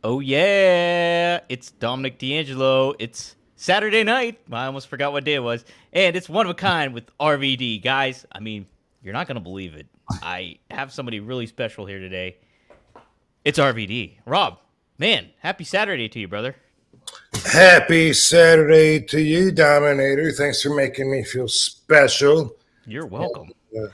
Oh yeah, it's Dominic DeAngelo. It's Saturday night. I almost forgot what day it was, and it's one of a kind with RVD, guys. I mean, you're not gonna believe it. I have somebody really special here today. It's RVD. Rob, man, happy Saturday to you, brother. Happy Saturday to you, Dominator. Thanks for making me feel special. You're welcome. Uh,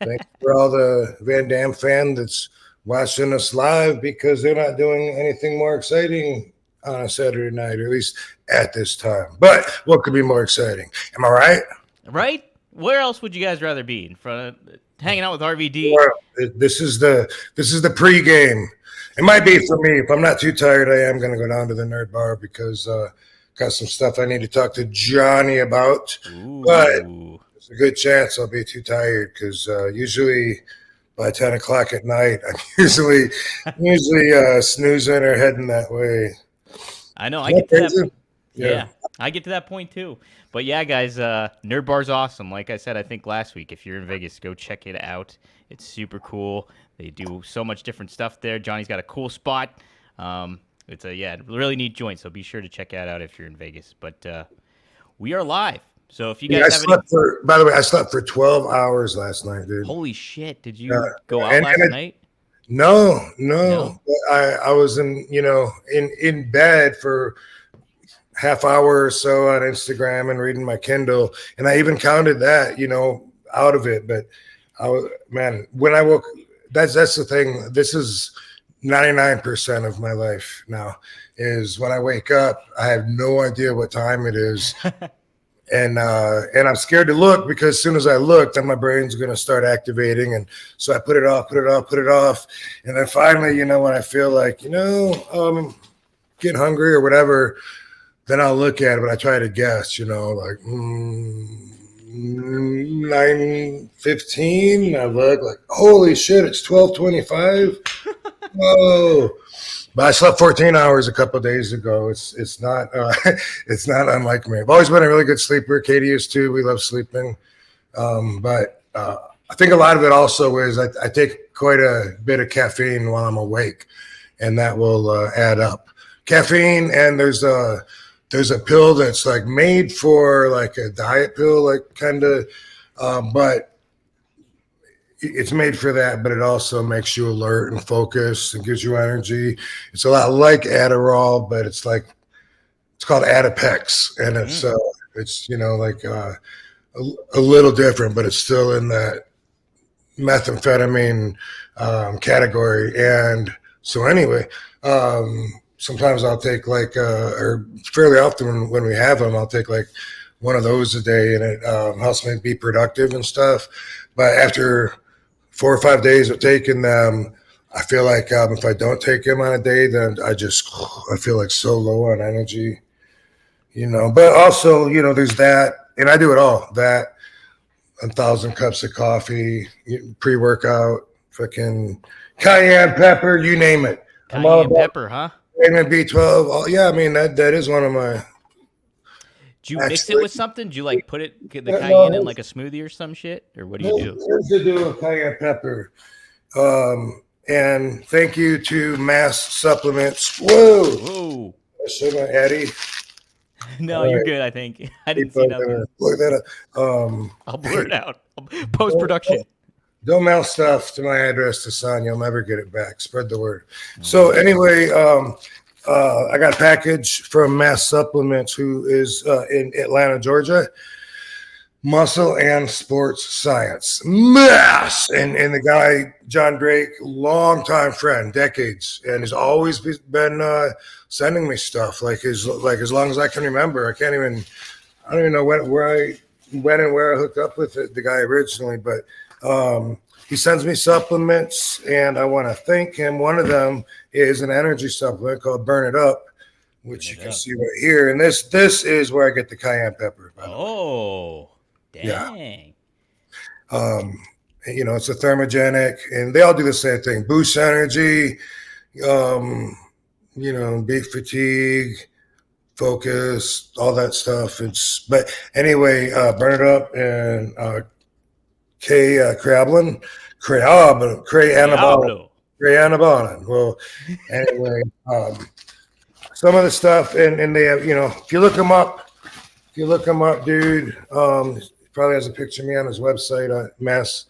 Thanks for all the Van Dam fan that's watching us live because they're not doing anything more exciting on a Saturday night, or at least at this time. But what could be more exciting? Am I right? Right? Where else would you guys rather be? In front of hanging out with RVD? Well, this is the pregame. It might be for me. If I'm not too tired, I am going to go down to the nerd bar because got some stuff I need to talk to Johnny about. But Ooh. there's a good chance I'll be too tired because usually by 10 o'clock at night, I'm usually snoozing or heading that way. I know. Is I that get to that. crazy? Yeah, I get to that point too. But yeah, guys, Nerd Bar's awesome. Like I said, I think last week, if you're in Vegas, go check it out. It's super cool. They do so much different stuff there. Johnny's got a cool spot. It's a really neat joint. So be sure to check that out if you're in Vegas. But we are live. So if you Yeah, guys have any, by the way, I slept for 12 hours last night, dude. holy shit, did Uh, you go out and last it, night? no, No. no. I was in bed for half hour or so on Instagram and reading my Kindle, and I even counted that, out of it. But man, when I woke, that's the thing. This is 99% of my life now. Is when I wake up, I have no idea what time it is, and I'm scared to look because as soon as I look, then my brain's going to start activating, and so I put it off, and then finally, when I feel like getting hungry or whatever, then I'll look at it, but I try to guess, like 9:15. I look like, holy shit, it's 12:25. Whoa! But I slept 14 hours a couple of days ago. It's not it's not unlike me. I've always been a really good sleeper. Katie is too. We love sleeping, but I think a lot of it also is I take quite a bit of caffeine while I'm awake, and that will add up. Caffeine, and there's a pill that's like made for like a diet pill, like kind of, but it's made for that, but it also makes you alert and focused and gives you energy. It's a lot like Adderall, but it's called Adipex, and it's like a little different, but it's still in that methamphetamine category. And so anyway, sometimes I'll take or fairly often when we have them, I'll take like one of those a day, and it helps me be productive and stuff. But after 4 or 5 days of taking them, I feel like if I don't take them on a day, then I feel like so low on energy, But also, there's that, and I do it all. That 1,000 cups of coffee, pre-workout, fucking cayenne pepper, you name it. I'm all Cayenne about pepper, huh? vitamin B12. Oh, yeah, I mean that is one of my Do you mix it actually. with something? Do you like get the No, cayenne in like a smoothie or some shit, or what do you do? here's to do with cayenne pepper. And thank you to Mass Supplements. Whoa, Whoa. sugar Eddie. No, All you're right, good. I think I didn't people see are nothing. gonna look that up. I'll blur it out. Post Don't, production. don't mail stuff to my address to Son. You'll never get it back. Spread the word. So Oh, anyway, I got a package from Mass Supplements, who is in Atlanta, Georgia. Muscle and Sports Science. Mass! And the guy, John Drake, longtime friend, decades, and has always been sending me stuff as long as I can remember. I don't even know when and where I hooked up with the guy originally, but he sends me supplements, and I want to thank him. One of them is an energy supplement called Burn It Up, burn which you it can up. see right here. And this is where I get the cayenne pepper, by the way. Oh, Yeah. dang. Um, it's a thermogenic, and they all do the same thing: boost energy, um, beat fatigue, focus, all that stuff. But anyway, Burn It Up and K Crablin, Cray Anabolic. Diablo. Brianna Bonin. Well, anyway, some of the stuff, and they have, if you look them up, dude, he probably has a picture of me on his website, Mass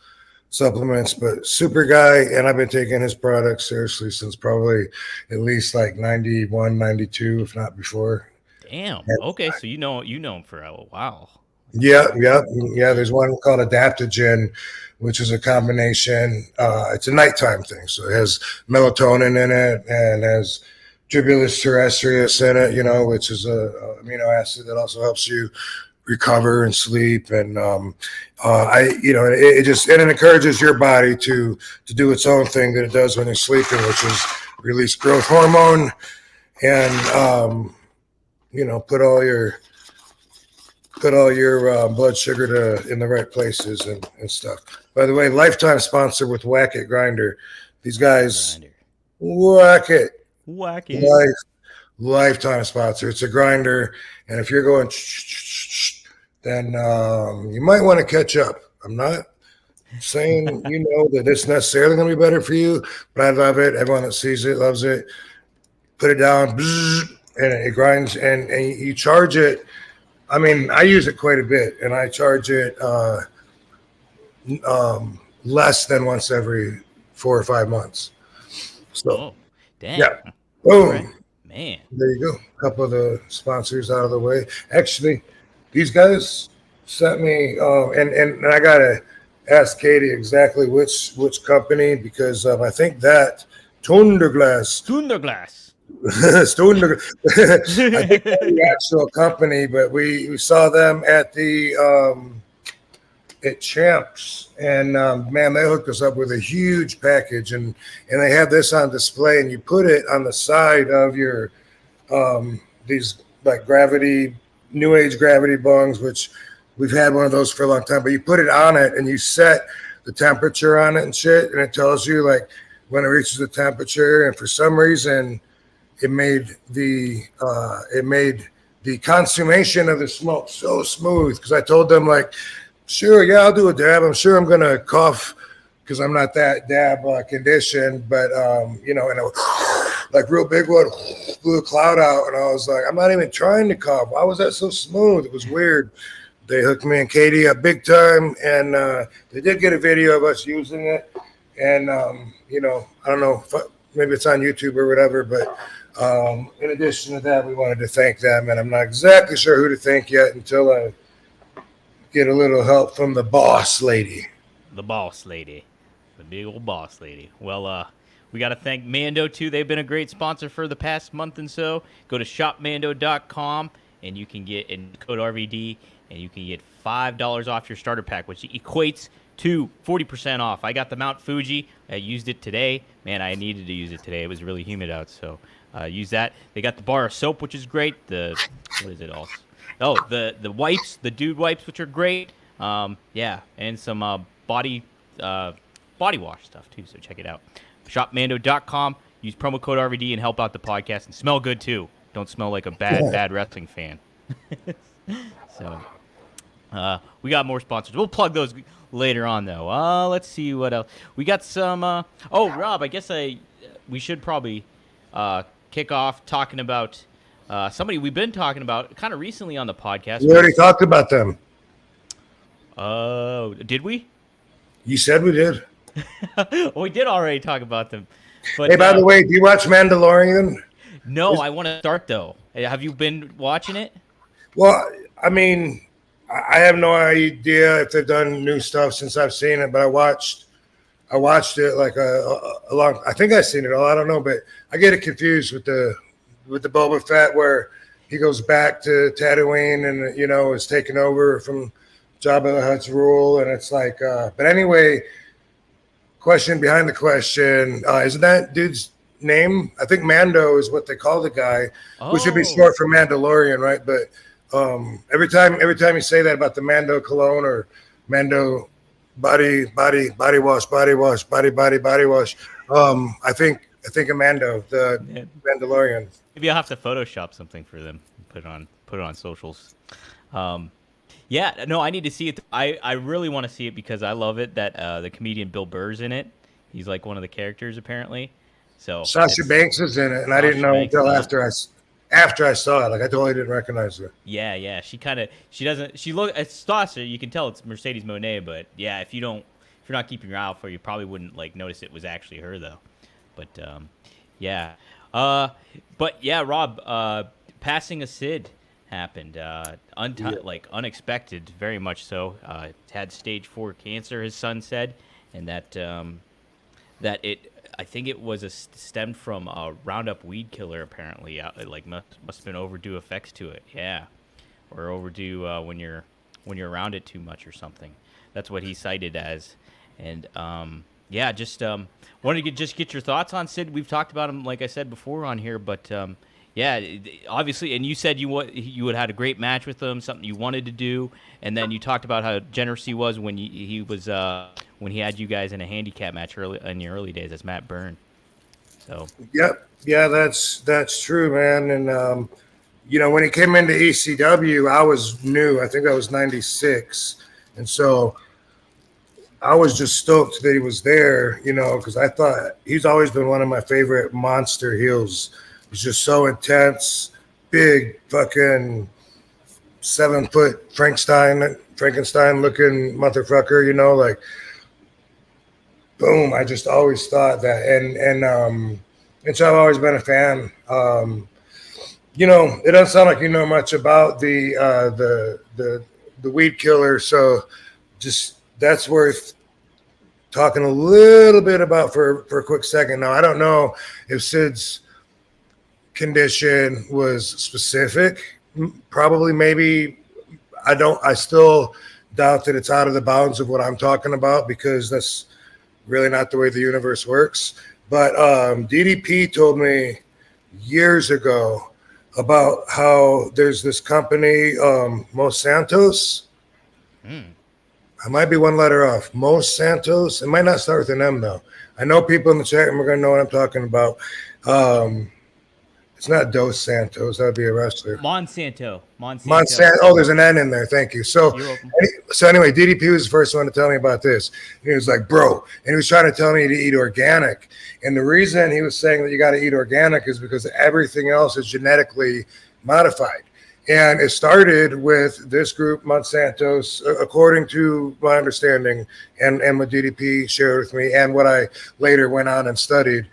Supplements, but super guy, and I've been taking his products seriously since probably at least like 91, 92, if not before. Damn. Okay, so you know him for a while. Yeah, yeah, yeah. There's one called Adaptogen, which is a combination. It's a nighttime thing, so it has melatonin in it and has tribulus terrestrius in it, which is a amino acid that also helps you recover and sleep. And it encourages your body to do its own thing that it does when you're sleeping, which is release growth hormone and put all your blood sugar in the right places and stuff. By the way, lifetime sponsor with Whack It Grinder. These guys whack it. Whack it. Lifetime sponsor. It's a grinder, and if you're going, then you might want to catch up. I'm not saying that it's necessarily going to be better for you, but I love it. Everyone that sees it loves it. Put it down, and it grinds, and you charge it. I mean, I use it quite a bit, and I charge it less than once every 4 or 5 months. So, damn. Yeah. Boom. Right. Man. There you go. A couple of the sponsors out of the way. Actually, these guys sent me, and I got to ask Katie exactly which company, because I think that Tunderglass. I think the actual company, but we saw them at the at Champs, and man, they hooked us up with a huge package, and they have this on display, and you put it on the side of your these like new age gravity bungs, which we've had one of those for a long time, but you put it on it and you set the temperature on it and shit, and it tells you like when it reaches the temperature, and for some reason it made the consummation of the smoke so smooth, because I told them like, sure, yeah, I'll do a dab. I'm sure I'm gonna cough because I'm not that dab conditioned, but and it was like real big one, blew a cloud out, and I was like, I'm not even trying to cough. Why was that so smooth? It was weird. They hooked me and Katie up big time, and they did get a video of us using it, and I don't know if maybe it's on YouTube or whatever, but in addition to that, we wanted to thank them, and I'm not exactly sure who to thank yet until I get a little help from the boss lady. The boss lady. The big old boss lady. Well, we got to thank Mando, too. They've been a great sponsor for the past month and so. Go to shopmando.com, and you can get in code RVD, and you can get $5 off your starter pack, which equates to 40% off. I got the Mount Fuji. I used it today. Man, I needed to use it today. It was really humid out, so use that. They got the bar of soap, which is great. What is it also? Oh, the wipes, the dude wipes, which are great. Yeah, and some body wash stuff too. So check it out. Shopmando.com. Use promo code RVD and help out the podcast, and smell good too. Don't smell like a bad wrestling fan. So we got more sponsors. We'll plug those later on though. Let's see what else we got. Some. Rob, I guess we should probably kick off talking about. Somebody we've been talking about kind of recently on the podcast. We already talked about them. Oh, did we? You said we did. Well, we did already talk about them. But, hey, by the way, do you watch Mandalorian? No, I want to start though. Have you been watching it? Well, I mean, I have no idea if they've done new stuff since I've seen it, but I watched it like a long. I think I've seen it all. I don't know, but I get it confused with the Boba Fett, where he goes back to Tatooine and is taken over from Jabba the Hutt's rule, and it's like. But anyway, question behind the question: isn't that dude's name? I think Mando is what they call the guy, which should be short for Mandalorian, right? But every time you say that about the Mando cologne or Mando body wash, body wash, body wash, I think of Mando, the Mandalorian. Maybe I'll have to Photoshop something for them. Put it on socials. Yeah, no, I need to see it. I really want to see it because I love it that the comedian Bill Burr's in it, He's like one of the characters apparently. So Sasha Banks is in it, and I didn't Sasha know Banks is until in it. after I saw it. Like I totally didn't recognize her. Yeah, yeah. She doesn't she look it's Sasha, you can tell it's Mercedes Monet, but yeah, if you're not keeping your eye out for it, you probably wouldn't like notice it was actually her though. But yeah. Uh but yeah, Rob, passing a Sid happened. Like unexpected, very much so. Had stage 4 cancer, his son said, and that it I think it was stemmed from a Roundup weed killer apparently. Like must have been overdue effects to it. Yeah, or overdue when you're around it too much or something. That's what he cited as, and yeah, just wanted to get your thoughts on Sid. We've talked about him, like I said before on here, but yeah, obviously, and you said you had had a great match with him, something you wanted to do, and then you talked about how generous he was when when he had you guys in a handicap match early in your early days as Matt Byrne. So Yep, yeah, that's true, man. And when he came into ECW, I was new. I think I was 96, and so I was just stoked that he was there. Because I thought he's always been one of my favorite monster heels. He's just so intense, big, fucking 7-foot Frankenstein looking motherfucker. Like boom. I just always thought that, and so I've always been a fan. It doesn't sound like you know much about the weed killer, so just that's worth talking a little bit about for a quick second. Now, I don't know if Sid's condition was specific. Probably, maybe. I still doubt that it's out of the bounds of what I'm talking about, because that's really not the way the universe works. But DDP told me years ago about how there's this company, Los Santos. I might be one letter off. Los Santos. It might not start with an M, though. I know people in the chat room are going to know what I'm talking about. It's not Dos Santos. That would be a wrestler. Monsanto. Oh, there's an N in there. Thank you. So anyway, DDP was the first one to tell me about this. And he was like, bro, and he was trying to tell me to eat organic. And the reason he was saying that you got to eat organic is because everything else is genetically modified. And it started with this group, Monsanto's, according to my understanding and what DDP shared with me and what I later went on and studied.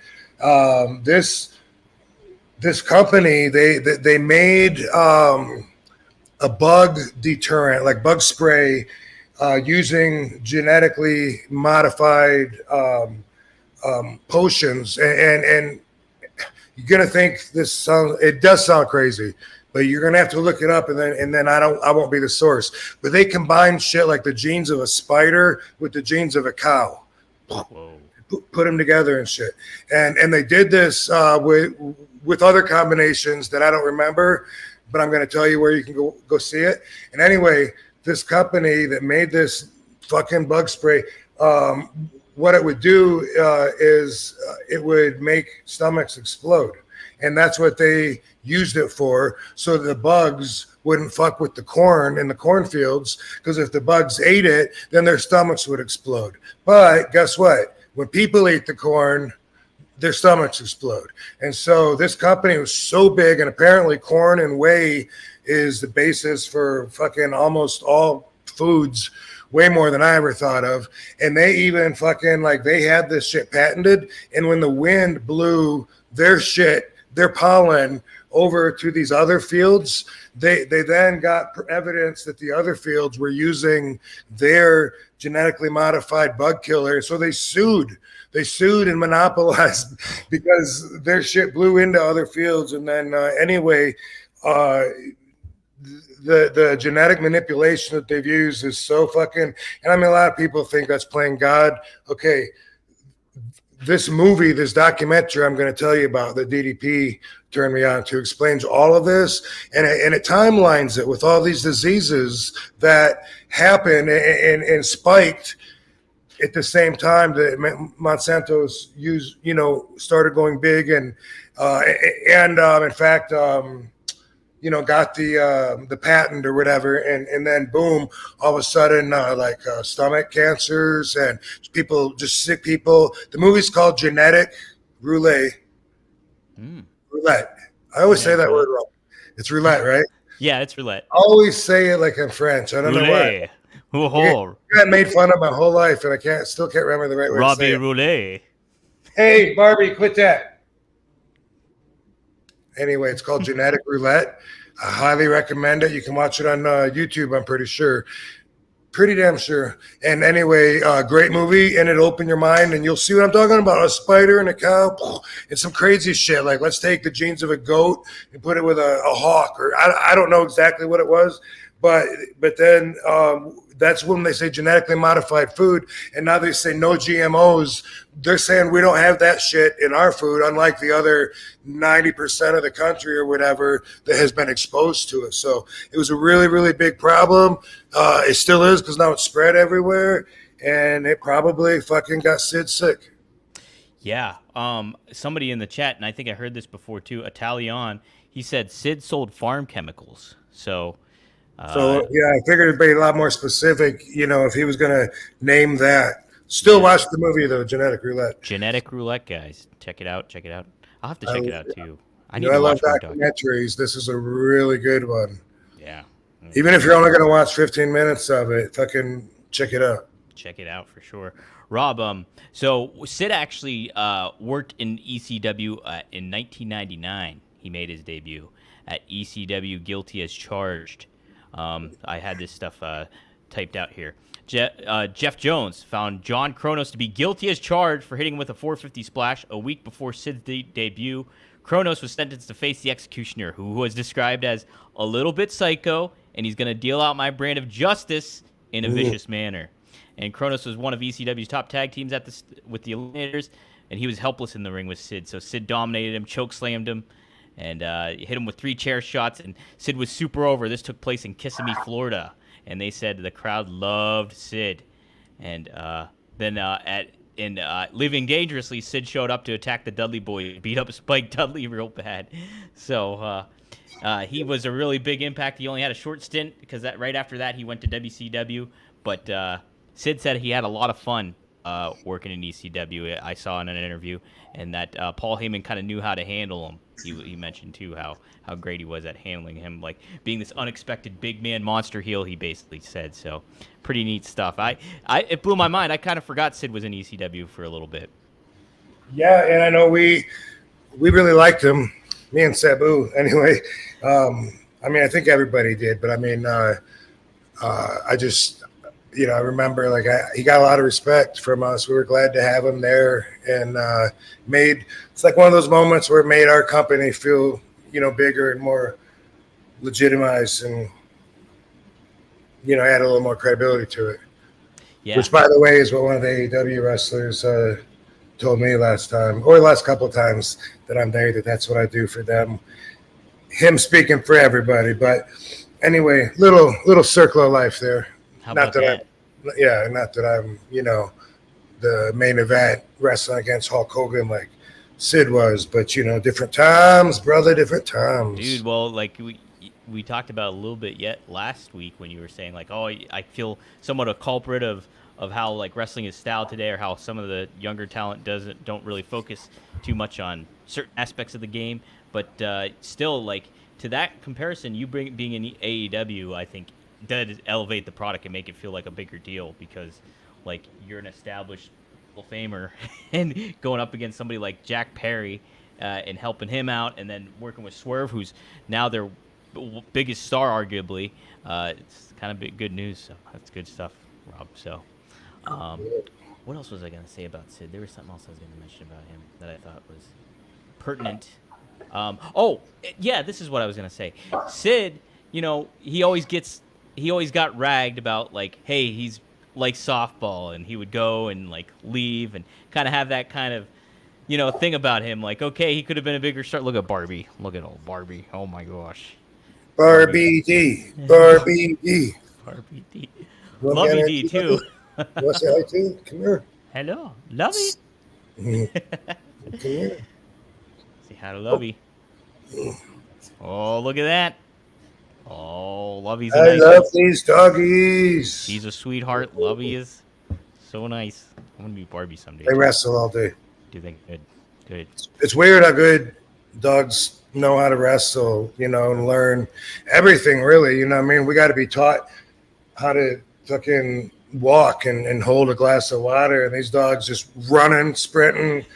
This company, they made a bug deterrent, like bug spray, using genetically modified potions. And you're gonna think it does sound crazy, but you're gonna have to look it up, and then I won't be the source. But they combine shit like the genes of a spider with the genes of a cow. Whoa. Put them together and shit, and they did this with other combinations that I don't remember, but I'm going to tell you where you can go see it. And anyway, this company that made this fucking bug spray, what it would do is it would make stomachs explode, and that's what they used it for, so the bugs wouldn't fuck with the corn in the cornfields, because if the bugs ate it, then their stomachs would explode. But guess what? When people eat the corn, their stomachs explode. And so this company was so big, and apparently corn and whey is the basis for fucking almost all foods, way more than I ever thought of. And they even fucking, like, they had this shit patented, and when the wind blew their pollen over to these other fields, they then got evidence that the other fields were using their genetically modified bug killer. So they sued and monopolized because their shit blew into other fields. And then anyway, the genetic manipulation that they've used is so fucking, and I mean, a lot of people think that's playing God. Okay, this documentary I'm going to tell you about that DDP turned me on to explains all of this, and it timelines it with all these diseases that happen and spiked at the same time that Monsanto's started going big, and in fact, got the patent or whatever, and then boom, all of a sudden, stomach cancers and people, just sick people. The movie's called Genetic Roulette. Roulette. I always say Genetic that roulette. word wrong. It's roulette, right? Yeah, it's roulette. I always say it like I'm French. I don't know why. Roulette. Oh, I got made fun of my whole life, and I still can't remember the right way to say Robbie it. Roulette. Hey, Barbie, quit that. Anyway, it's called Genetic Roulette. I highly recommend it. You can watch it on YouTube, I'm pretty sure. Pretty damn sure. And anyway, great movie, and it'll open your mind, and you'll see what I'm talking about. A spider and a cow and some crazy shit. Like, let's take the genes of a goat and put it with a hawk, or I don't know exactly what it was, but then that's when they say genetically modified food, and now they say no GMOs. They're saying we don't have that shit in our food, unlike the other 90% of the country or whatever that has been exposed to it. So it was a really, really big problem. It still is, because now it's spread everywhere, and it probably fucking got Sid sick. Yeah. Somebody in the chat, and I think I heard this before too, Italian, he said Sid sold farm chemicals. So So yeah, I figured it'd be a lot more specific, if he was gonna name that. Still watch the movie though, Genetic Roulette. Genetic Roulette, guys. Check it out. Check it out. I'll have to check it out too. I need I to love watch more documentaries. This is a really good one. Yeah. Even if you're only gonna watch 15 minutes of it, fucking check it out. Check it out for sure. Rob, so Sid actually worked in ECW in 1999. He made his debut at ECW, guilty as charged. I had this stuff typed out here. Jeff Jones found John Kronos to be guilty as charged for hitting him with a 450 splash a week before Sid's debut. Kronos was sentenced to face the executioner, who was described as a little bit psycho, and he's going to deal out my brand of justice in a vicious manner. And Kronos was one of ECW's top tag teams with the Eliminators, and he was helpless in the ring with Sid. So Sid dominated him, chokeslammed him, and hit him with 3 chair shots, and Sid was super over. This took place in Kissimmee, Florida, and they said the crowd loved Sid. And then Living Dangerously, Sid showed up to attack the Dudley Boy, beat up Spike Dudley real bad. So he was a really big impact. He only had a short stint, because right after that he went to WCW, but Sid said he had a lot of fun working in ECW. I saw in an interview, and that Paul Heyman kind of knew how to handle him. He mentioned too how great he was at handling him, like being this unexpected big man monster heel. He basically said so. Pretty neat stuff. It blew my mind. I kind of forgot Sid was in ECW for a little bit. Yeah, and I know we really liked him. Me and Sabu, anyway. I think everybody did, but I just. I remember he got a lot of respect from us. We were glad to have him there, and it's like one of those moments where it made our company feel, bigger and more legitimized, and add a little more credibility to it. Yeah. Which, by the way, is what one of the AEW wrestlers told me last couple of times that I'm there, that's what I do for them. Him speaking for everybody, but anyway, little circle of life there. How about that? Not that I'm, the main event wrestling against Hulk Hogan like Sid was, but different times, brother, different times. Dude, well, like we talked about a little bit yet last week when you were saying like, oh, I feel somewhat a culprit of how like wrestling is style today, or how some of the younger talent don't really focus too much on certain aspects of the game, but still, like, to that comparison, being in AEW, I think does elevate the product and make it feel like a bigger deal, because like you're an established Hall of Famer and going up against somebody like Jack Perry and helping him out, and then working with Swerve, who's now their biggest star arguably. It's kind of good news. So that's good stuff, Rob. So what else was I going to say about Sid? There was something else I was going to mention about him that I thought was pertinent. This is what I was going to say. Sid, he always got ragged about, like, hey, he's like softball, and he would go and like leave and kind of have that kind of, thing about him. Like, okay, he could have been a bigger star. Look at Barbie. Look at old Barbie. Oh my gosh. Barbie D. Barbie D. Barbie D. Lovey D too. You want to say hi too? Come here. Hello. Lovey. Come here. Say hi to Lovey. Oh, look at that. Lovey's a I nice love one. these doggies. He's a sweetheart. Lovey is so nice. I'm gonna meet Barbie someday They too. wrestle all day. Do they good? Good. It's weird how good dogs know how to wrestle, and learn everything, really. You know what I mean? We got to be taught how to fucking walk and hold a glass of water, and these dogs just running, sprinting.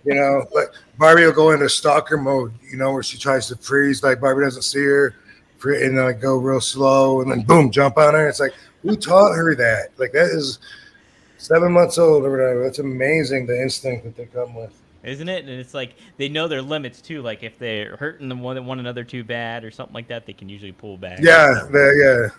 Like Barbie will go into stalker mode, where she tries to freeze, like Barbie doesn't see her, and like go real slow, and then boom, jump on her. It's like, who taught her that? Like, that is 7 months old or whatever. That's amazing, the instinct that they come with. Isn't it? And it's like they know their limits too. Like if they're hurting them one another too bad or something like that, they can usually pull back. Yeah,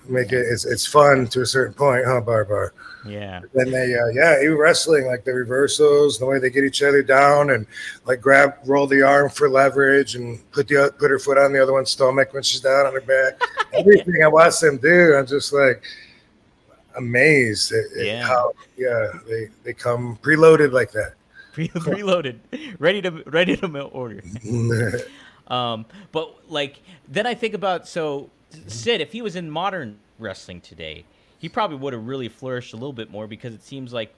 make it. It's fun to a certain point, huh, Barbar? Yeah. Then they, even wrestling, like the reversals, the way they get each other down, and like roll the arm for leverage, and put her foot on the other one's stomach when she's down on her back. Everything I watch them do, I'm just like amazed at how they come preloaded like that. Preloaded, ready to order. But like then I think about Sid, if he was in modern wrestling today, he probably would have really flourished a little bit more because it seems like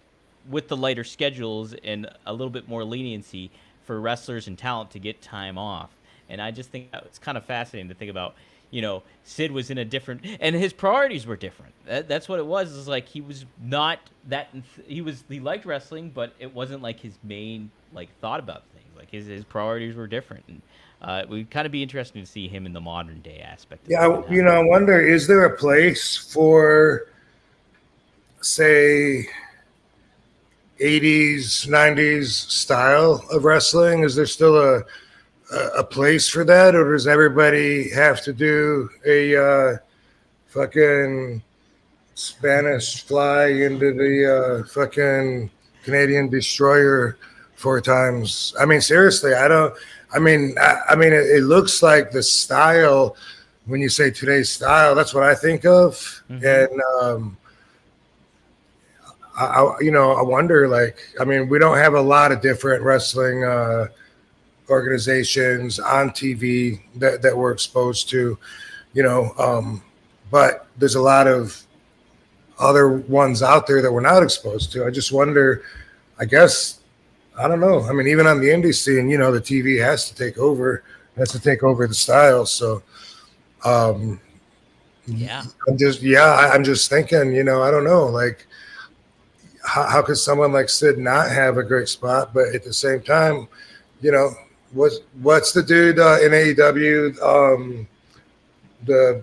with the lighter schedules and a little bit more leniency for wrestlers and talent to get time off. And I just think it's kind of fascinating to think about. Sid was in a different, and his priorities were different. That's what it was. It's like he was not that. He liked wrestling, but it wasn't like his main thought about things. Like his priorities were different, and it would kind of be interesting to see him in the modern day aspect. Yeah, I wonder, is there a place for, say, 80s, 90s style of wrestling? Is there still a place for that, or does everybody have to do a fucking Spanish fly into the fucking Canadian destroyer 4 times? I mean, seriously, it looks like the style, when you say today's style, that's what I think of. Mm-hmm. And I wonder, we don't have a lot of different wrestling organizations on TV that we're exposed to, but there's a lot of other ones out there that we're not exposed to. I just wonder, I guess, I don't know. I mean, even on the indie scene, the TV has to take over the style. So, I'm just thinking, I don't know, like, how could someone like Sid not have a great spot, but at the same time, what's the dude in AEW? The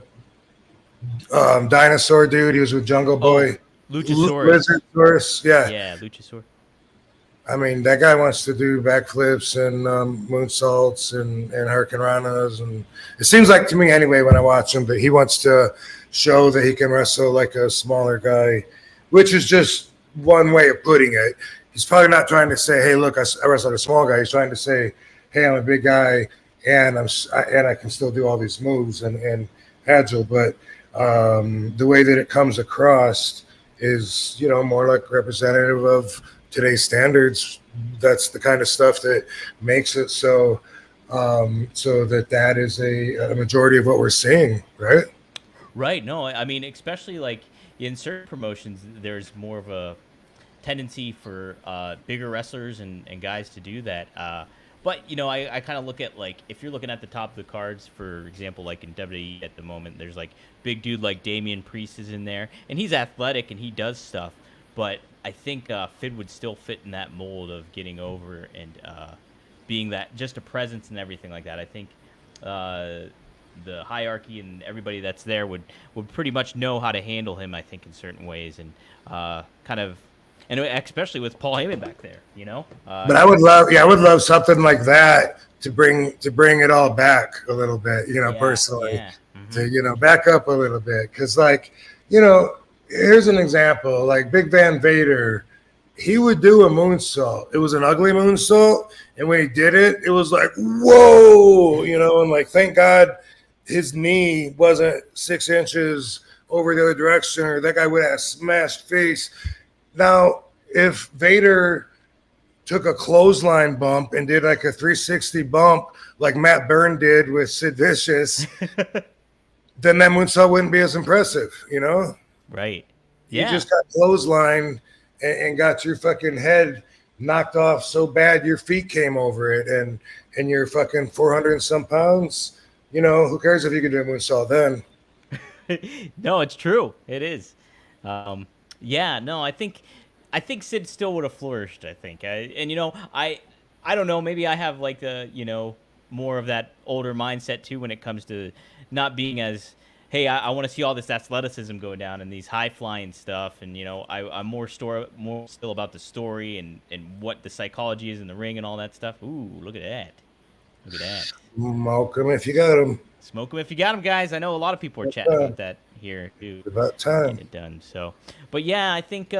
dinosaur dude. He was with Jungle Boy. Luchasaurus. Luchasaurus. Yeah. Yeah, Luchasaurus. I mean, that guy wants to do backflips and moonsaults and hurricanranas, and it seems like to me anyway when I watch him that he wants to show that he can wrestle like a smaller guy, which is just one way of putting it. He's probably not trying to say, "Hey, look, I wrestle like a small guy." He's trying to say, "Hey, I'm a big guy, and I can still do all these moves and agile." But the way that it comes across is, more like representative of today's standards. That's the kind of stuff that makes it so that is a majority of what we're seeing, right? Right. No, I mean, especially like in certain promotions, there's more of a tendency for bigger wrestlers and guys to do that. But, I kind of look at, like, if you're looking at the top of the cards, for example, like in WWE at the moment, there's, like, big dude like Damian Priest is in there. And he's athletic and he does stuff. But I think Fid would still fit in that mold of getting over and being that, just a presence and everything like that. I think the hierarchy and everybody that's there would pretty much know how to handle him, I think, in certain ways. And kind of... And especially with Paul Heyman back there, But I would love something like that to bring it all back a little bit, personally, to back up a little bit, because here's an example, like Big Van Vader, he would do a moonsault. It was an ugly moonsault, and when he did it, it was like whoa, and like thank God his knee wasn't 6 inches over the other direction, or that guy would have smashed face. Now, if Vader took a clothesline bump and did like a 360 bump like Matt Byrne did with Sid Vicious, then that moonsault wouldn't be as impressive, you know? Right. You Yeah. just got clotheslined and got your fucking head knocked off so bad your feet came over it, and you're fucking 400 and some pounds. You know, who cares if you can do a moonsault then? No, it's true. It is. Um, yeah, no, I think Sid still would have flourished. I think, and I don't know. Maybe I have like the more of that older mindset too when it comes to not being as hey, I want to see all this athleticism go down and these high flying stuff, and I'm more still about the story and what the psychology is in the ring and all that stuff. Ooh, look at that! Look at that! Malcolm, if you got him, Smoke them if you got them, guys. I know a lot of people are it's chatting about that here too, about time. getting it done. So, but yeah, I think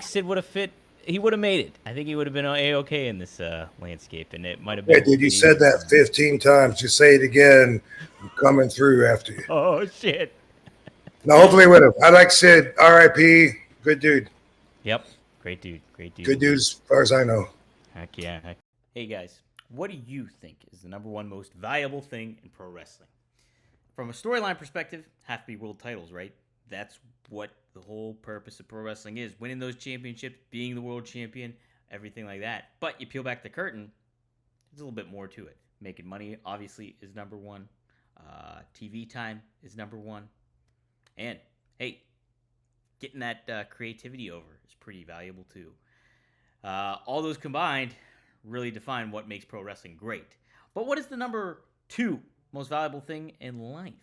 Sid would have fit. He would have made it. I think he would have been okay in this landscape, and it might have been Yeah, a little dude, you bit said easier that for him. 15 times. Just say it again. I'm coming through after you. Oh shit! Now, hopefully, with him. I like Sid. R.I.P. Good dude. Yep, great dude, great dude. Good dude as far as I know. Heck yeah. Hey guys, what do you think is the number one most valuable thing in pro wrestling? From a storyline perspective, have to be world titles, right? That's what the whole purpose of pro wrestling is: winning those championships, being the world champion, everything like that. But you peel back the curtain, there's a little bit more to it. Making money, obviously, is number one. TV time is number one. And, hey, getting that creativity over is pretty valuable, too. All those combined really define what makes pro wrestling great. But what is the number two most valuable thing in life?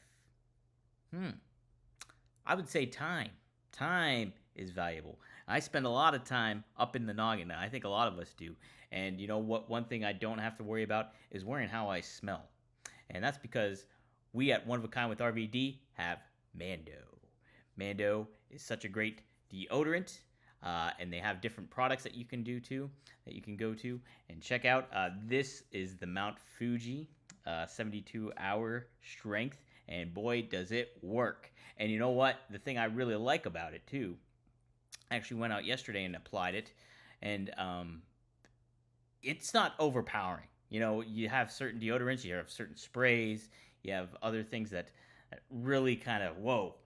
I would say time. Time is valuable. I spend a lot of time up in the noggin. I think a lot of us do. And you know what? One thing I don't have to worry about is worrying how I smell. And that's because we at One of a Kind with RVD have Mando. Mando is such a great deodorant, and they have different products that you can do too, that you can go to and check out. This is the Mount Fuji 72-hour strength, and boy, does it work. And you know what? The thing I really like about it too, I actually went out yesterday and applied it, and it's not overpowering. You have certain deodorants, you have certain sprays, you have other things that really kind of,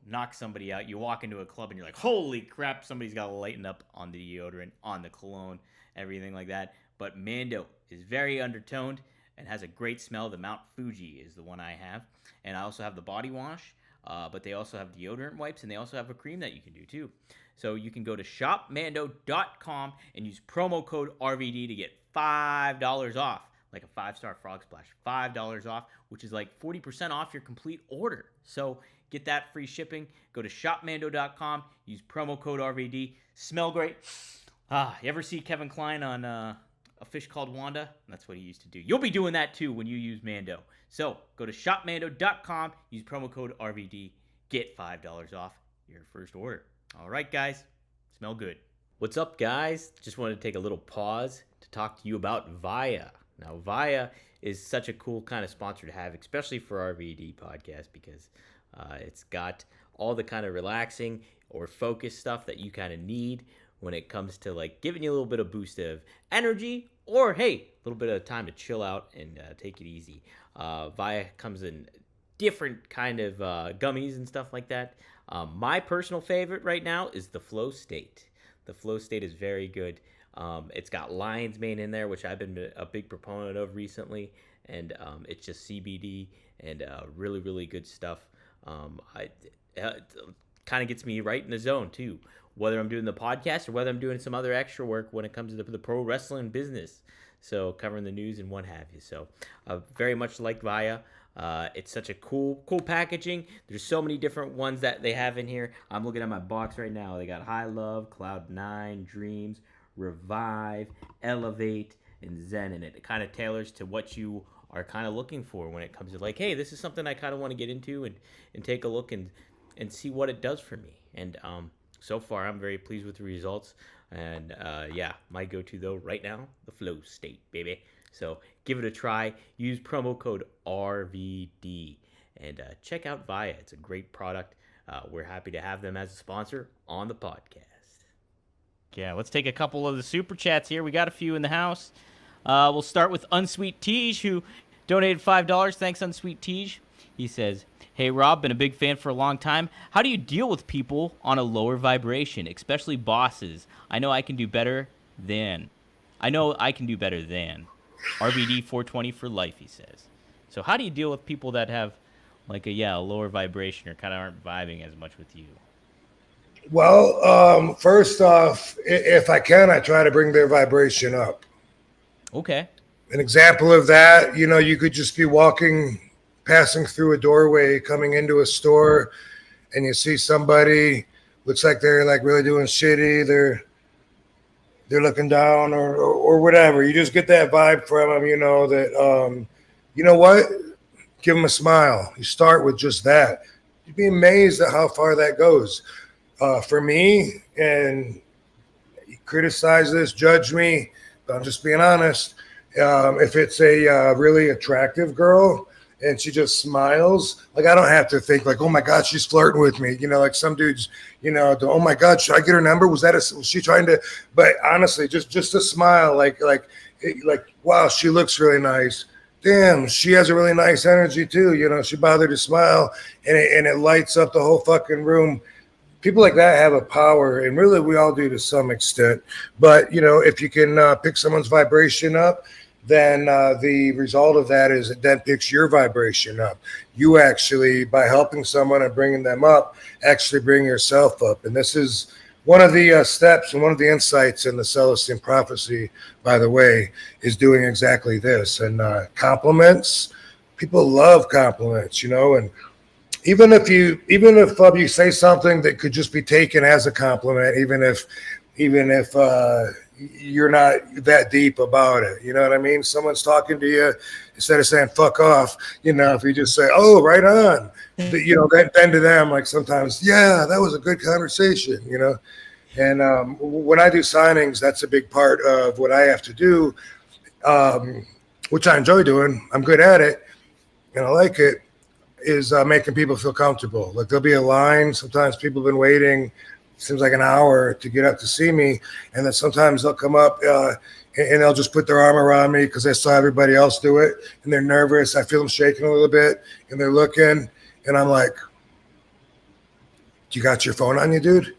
knock somebody out. You walk into a club and you're like, holy crap, somebody's got to lighten up on the deodorant, on the cologne, everything like that. But Mando is very undertoned and has a great smell. The Mount Fuji is the one I have. And I also have the body wash, but they also have deodorant wipes, and they also have a cream that you can do too. So you can go to shopmando.com and use promo code RVD to get $5 off. Like a 5-star frog splash, $5 off, which is like 40% off your complete order. So get that free shipping. Go to shopmando.com, use promo code RVD. Smell great. You ever see Kevin Kline on A Fish Called Wanda? That's what he used to do. You'll be doing that too when you use Mando. So go to shopmando.com, use promo code RVD, get $5 off your first order. All right, guys, smell good. What's up, guys? Just wanted to take a little pause to talk to you about Via. Now, Via is such a cool kind of sponsor to have, especially for RVD podcast, because it's got all the kind of relaxing or focus stuff that you kind of need when it comes to like giving you a little bit of boost of energy, or hey, a little bit of time to chill out and take it easy. Via comes in different kind of gummies and stuff like that. My personal favorite right now is the Flow State. The Flow State is very good. It's got lion's mane in there, which I've been a big proponent of recently, and it's just CBD and really, really good stuff. It kind of gets me right in the zone too, whether I'm doing the podcast or whether I'm doing some other extra work when it comes to the pro wrestling business. So covering the news and what have you. So very much like Via. It's such a cool packaging. There's so many different ones that they have in here. I'm looking at my box right now. They got High Love, Cloud 9, Dreams, Revive, Elevate, and Zen in it. It kind of tailors to what you are kind of looking for when it comes to like, hey, this is something I kind of want to get into and take a look and see what it does for me. And so far, I'm very pleased with the results. And my go-to though right now, the Flow State, baby. So give it a try. Use promo code RVD and check out Via. It's a great product. We're happy to have them as a sponsor on the podcast. Yeah, let's take a couple of the super chats here. We got a few in the house. We'll start with Unsweet Tej, who donated $5. Thanks, Unsweet Tej. He says, "Hey Rob, been a big fan for a long time. How do you deal with people on a lower vibration, especially bosses? I know I can do better than RVD 420 for life." He says. So how do you deal with people that have like a lower vibration or kind of aren't vibing as much with you? Well, first off, if I can, I try to bring their vibration up. Okay. An example of that, you could just be passing through a doorway, coming into a store, and you see somebody looks like they're like really doing shitty. They're looking down or whatever. You just get that vibe from them, that you know what? Give them a smile. You start with just that. You'd be amazed at how far that goes. For me, and you criticize this, judge me, but I'm just being honest. If it's a really attractive girl and she just smiles, like I don't have to think like, oh my God, she's flirting with me. Like some dudes, oh my God, should I get her number? Was she trying to? But honestly, just a smile, like wow, she looks really nice. Damn, she has a really nice energy too. She bothered to smile, and it lights up the whole fucking room. People like that have a power, and really we all do to some extent. But if you can pick someone's vibration up, then the result of that is it then picks your vibration up. You actually, by helping someone and bringing them up, actually bring yourself up. And this is one of the steps and one of the insights in the Celestine prophecy, by the way, is doing exactly this. And compliments, people love compliments, and even if you say something that could just be taken as a compliment, even if you're not that deep about it, you know what I mean? Someone's talking to you, instead of saying "fuck off," if you just say "oh, right on," then to them, like sometimes, yeah, that was a good conversation, And when I do signings, that's a big part of what I have to do, which I enjoy doing. I'm good at it, and I like it. Is making people feel comfortable. Like there'll be a line. Sometimes people have been waiting, seems like an hour to get up to see me. And then sometimes they'll come up and they'll just put their arm around me because they saw everybody else do it. And they're nervous. I feel them shaking a little bit and they're looking. And I'm like, you got your phone on you, dude?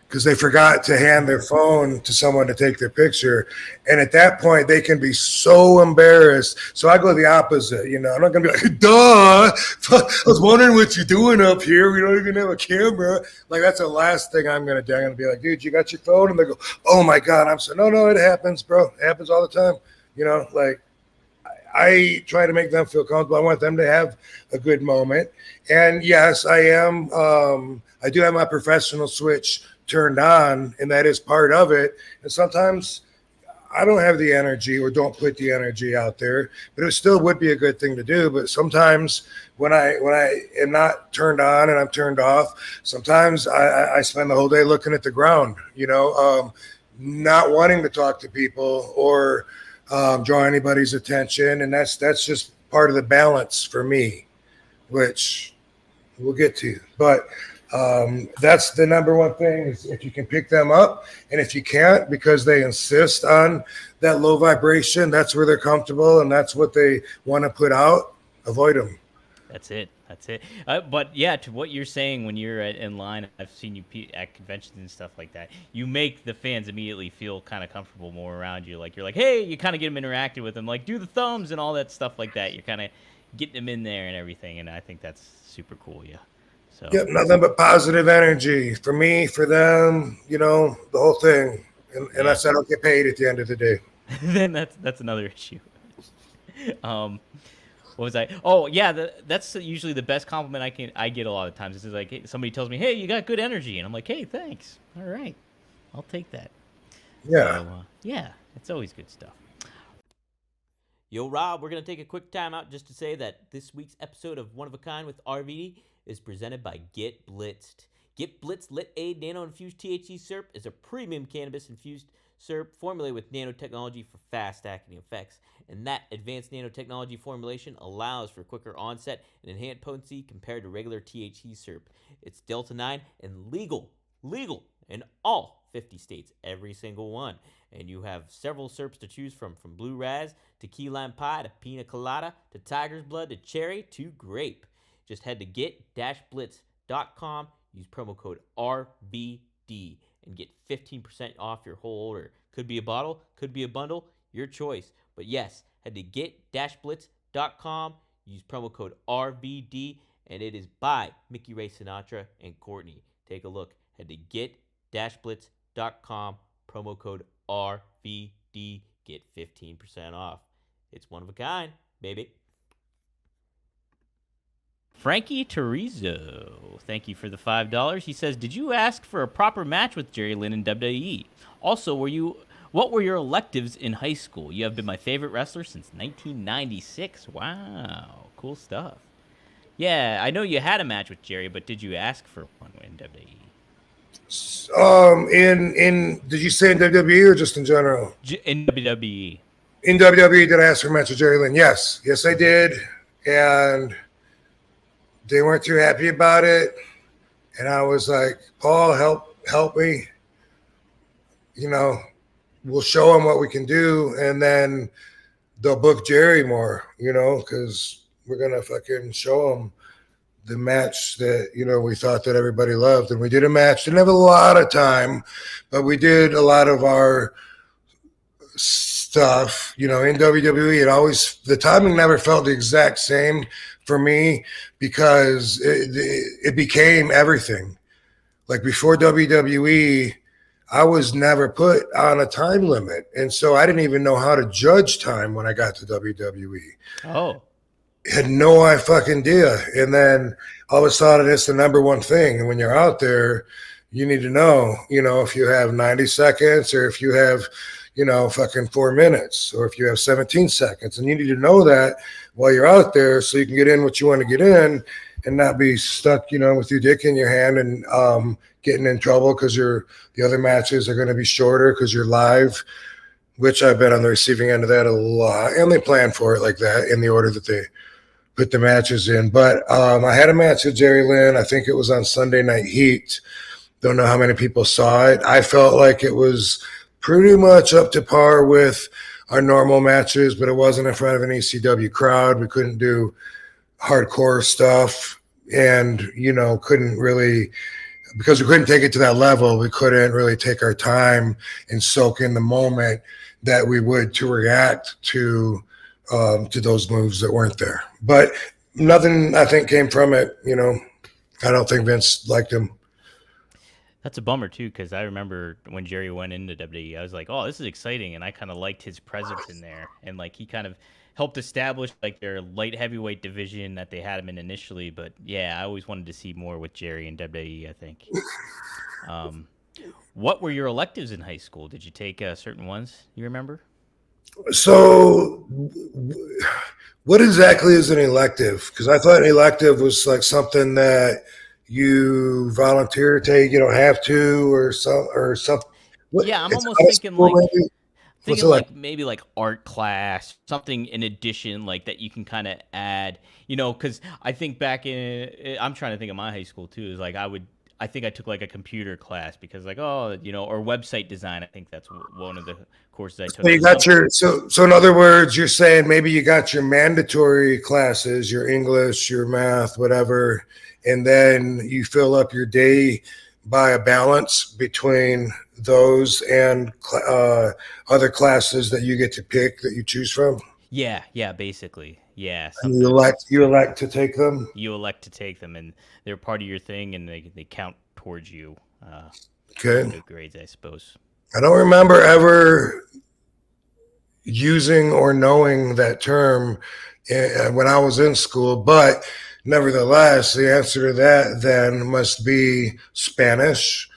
Because they forgot to hand their phone to someone to take their picture. And at that point, they can be so embarrassed. So I go the opposite. I'm not going to be like, duh, I was wondering what you're doing up here. We don't even have a camera. Like, that's the last thing I'm going to do. I'm going to be like, dude, you got your phone? And they go, oh, my God. I'm saying, no, it happens, bro. It happens all the time. Like, I try to make them feel comfortable. I want them to have a good moment. And yes, I do have my professional switch turned on, and that is part of it. And sometimes I don't have the energy or don't put the energy out there, but it still would be a good thing to do. But sometimes when I am not turned on and I'm turned off, sometimes I spend the whole day looking at the ground, not wanting to talk to people or draw anybody's attention. And that's just part of the balance for me, which we'll get to. But that's the number one thing is if you can pick them up, and if you can't because they insist on that low vibration, that's where they're comfortable and that's what they want to put out, avoid them. That's it. But yeah, to what you're saying, when you're in line, I've seen you at conventions and stuff like that. You make the fans immediately feel kind of comfortable more around you. Like you're like, hey, you kind of get them interactive with them, like do the thumbs and all that stuff like that. You're kind of getting them in there and everything, and I think that's super cool. Yeah. So. Yep, nothing but positive energy for me, for them, the whole thing. And I don't get paid at the end of the day. Then that's another issue. What was I? Oh yeah, that's usually the best compliment I get a lot of times. It's like somebody tells me, "Hey, you got good energy," and I'm like, "Hey, thanks. All right, I'll take that." Yeah. So, yeah, it's always good stuff. Yo, Rob, we're going to take a quick time out just to say that this week's episode of One of a Kind with RVD is presented by Get Blitzed. Get Blitzed Lit Aid Nano-Infused THC Syrup is a premium cannabis-infused syrup formulated with nanotechnology for fast-acting effects. And that advanced nanotechnology formulation allows for quicker onset and enhanced potency compared to regular THC syrup. It's Delta 9 and legal in all 50 states, every single one. And you have several syrups to choose from Blue Raz to Key Lime Pie to Pina Colada to Tiger's Blood to Cherry to Grape. Just head to get-blitz.com, use promo code RVD, and get 15% off your whole order. Could be a bottle, could be a bundle, your choice. But yes, head to get-blitz.com, use promo code RVD, and it is by Mickey Ray Sinatra and Courtney. Take a look. Head to get-blitz.com, promo code RVD, get 15% off. It's one of a kind, baby. Frankie Terizo, thank you for the $5. He says, "Did you ask for a proper match with Jerry Lynn in WWE? Also, what were your electives in high school? You have been my favorite wrestler since 1996. Wow, cool stuff. Yeah, I know you had a match with Jerry, but did you ask for one in WWE? Did you say in WWE or just in general? In WWE. In WWE, did I ask for a match with Jerry Lynn? Yes, I did, and they weren't too happy about it. And I was like, Paul, help me. We'll show them what we can do, and then they'll book Jerry more, because we're going to fucking show them the match that, we thought that everybody loved. And we did a match. Didn't have a lot of time, but we did a lot of our stuff, in WWE. The timing never felt the exact same for me because it became everything. Like before WWE, I was never put on a time limit. And so I didn't even know how to judge time when I got to WWE. Oh. Had no fucking idea. And then all of a sudden it's the number one thing. And when you're out there, you need to know, if you have 90 seconds or if you have, fucking 4 minutes or if you have 17 seconds. And you need to know that while you're out there so you can get in what you want to get in and not be stuck, with your dick in your hand and getting in trouble because the other matches are going to be shorter because you're live, which I've been on the receiving end of that a lot. And they plan for it like that in the order that they put the matches in. But I had a match with Jerry Lynn. I think it was on Sunday Night Heat. Don't know how many people saw it. I felt like it was pretty much up to par with our normal matches, but it wasn't in front of an ECW crowd. We couldn't do hardcore stuff and, couldn't really, because we couldn't take it to that level, we couldn't really take our time and soak in the moment that we would to react to those moves that weren't there. But nothing, I think, came from it. I don't think Vince liked him. That's a bummer, too, because I remember when Jerry went into WWE, I was like, oh, this is exciting, and I kind of liked his presence in there. And, he kind of helped establish, their light heavyweight division that they had him in initially. But, yeah, I always wanted to see more with Jerry in WWE, I think. What were your electives in high school? Did you take certain ones you remember? So what exactly is an elective? Because I thought an elective was something that you volunteer to take, you don't have to, or something. Yeah, I'm almost thinking maybe art class, something in addition like that you can kind of add, because I think back I'm trying to think of my high school too, is I think I took a computer class because or website design. I think that's one of the courses I took. So you got so in other words, you're saying maybe you got your mandatory classes, your English, your math, whatever, and then you fill up your day by a balance between those and other classes that you get to pick that you choose from. Yeah, basically. Yeah. And you elect to take them? You elect to take them, and they're part of your thing, and they count towards you. Okay. Grades, I suppose. I don't remember ever using or knowing that term when I was in school, but nevertheless, the answer to that then must be Spanish.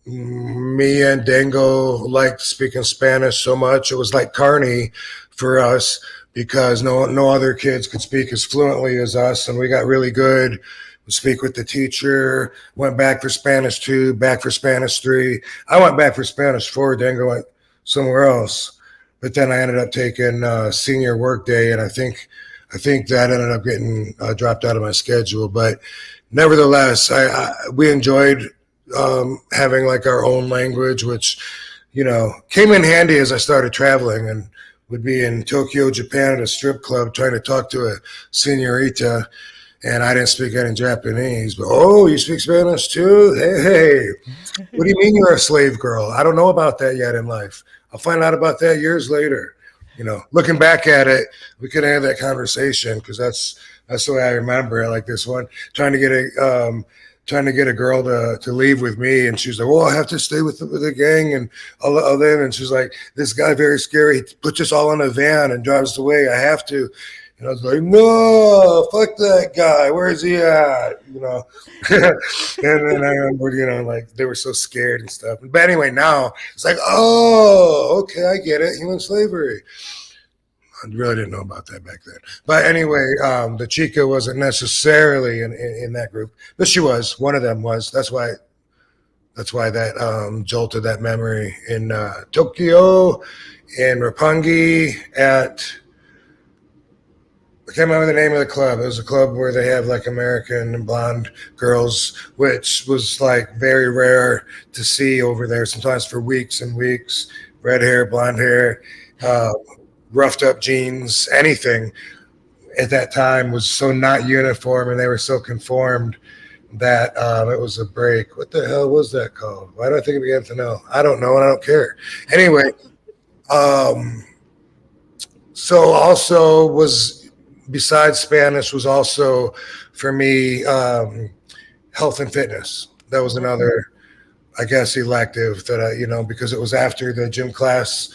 Me and Dango liked speaking Spanish so much. It was like Carney for us because no other kids could speak as fluently as us, and we got really good. We speak with the teacher, went back for Spanish 2, back for Spanish 3. I went back for Spanish 4. Dango went somewhere else. But then I ended up taking senior work day, and I think that ended up getting dropped out of my schedule. But nevertheless, we enjoyed having our own language, which, came in handy as I started traveling and would be in Tokyo, Japan at a strip club trying to talk to a señorita And I didn't speak any Japanese, but oh, you speak Spanish too? Hey, what do you mean you're a slave girl? I don't know about that yet in life. I'll find out about that years later. Looking back at it, we could have that conversation because that's the way I remember it. Like this one, trying to get a girl to leave with me, and she's like, "Well, I have to stay with the gang and all that." And she's like, "This guy very scary. He puts us all in a van and drives us away. I have to." And I was like, "No, fuck that guy. Where's he at?" And then I remember, like they were so scared and stuff. But anyway, now it's like, oh, okay, I get it. Human slavery. I really didn't know about that back then. But anyway, the Chica wasn't necessarily in that group, but she was. One of them was. That's why that jolted that memory in Tokyo, in Roppongi I can't remember the name of the club. It was a club where they have like American and blonde girls, which was like very rare to see over there, sometimes for weeks and weeks. Red hair, blonde hair, roughed up jeans, anything at that time was so not uniform, and they were so conformed that it was a break. What the hell was that called? Why do I think it began to know? I don't know, and I don't care. Anyway, so also was, besides Spanish, was also for me health and fitness. That was another, I guess, elective that I, because it was after the gym class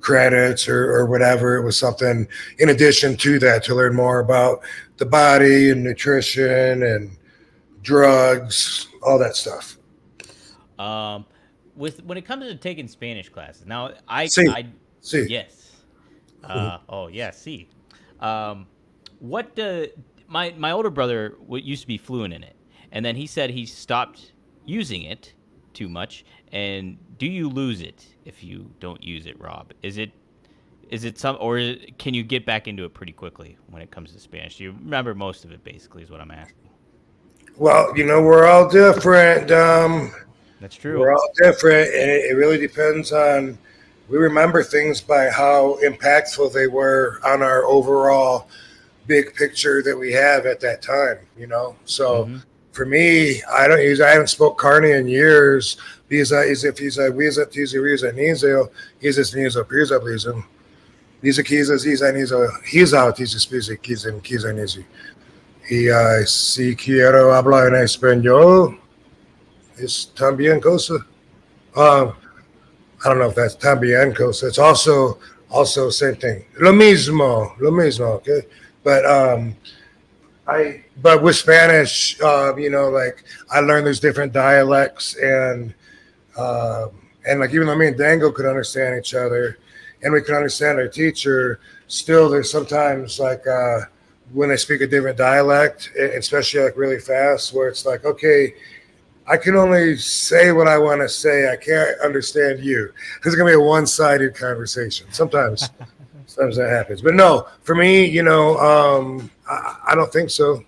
credits or whatever. It was something in addition to that to learn more about the body and nutrition and drugs, all that stuff. When it comes to taking Spanish classes, now I See. yes, oh yeah, see, what my older brother used to be fluent in it, and then he said he stopped using it too much. And do you lose it if you don't use it, Rob? Is it some, or can you get back into it pretty quickly when it comes to Spanish? Do you remember most of it, basically, is what I'm asking. Well, we're all different. That's true. We're all different, and it really depends on. We remember things by how impactful they were on our overall big picture that we have at that time. So. Mm-hmm. For me, I haven't spoke Carney in years because if he's a Wiza Tizi Riza Nizo, he's a Nizo Pirza Blizum. These are Kizas, he's out, he's a Spiza Kizan Nizi. Y si quiero hablar en español, es también cosa. I don't know if that's también cosa. It's also same thing. Lo mismo, okay? But with Spanish, like I learned there's different dialects and like even though me and Dango could understand each other and we could understand our teacher, still there's sometimes like when they speak a different dialect, especially like really fast, where it's like, okay, I can only say what I want to say. I can't understand you. It's gonna be a one-sided conversation. Sometimes that happens, but no, for me, I don't think so.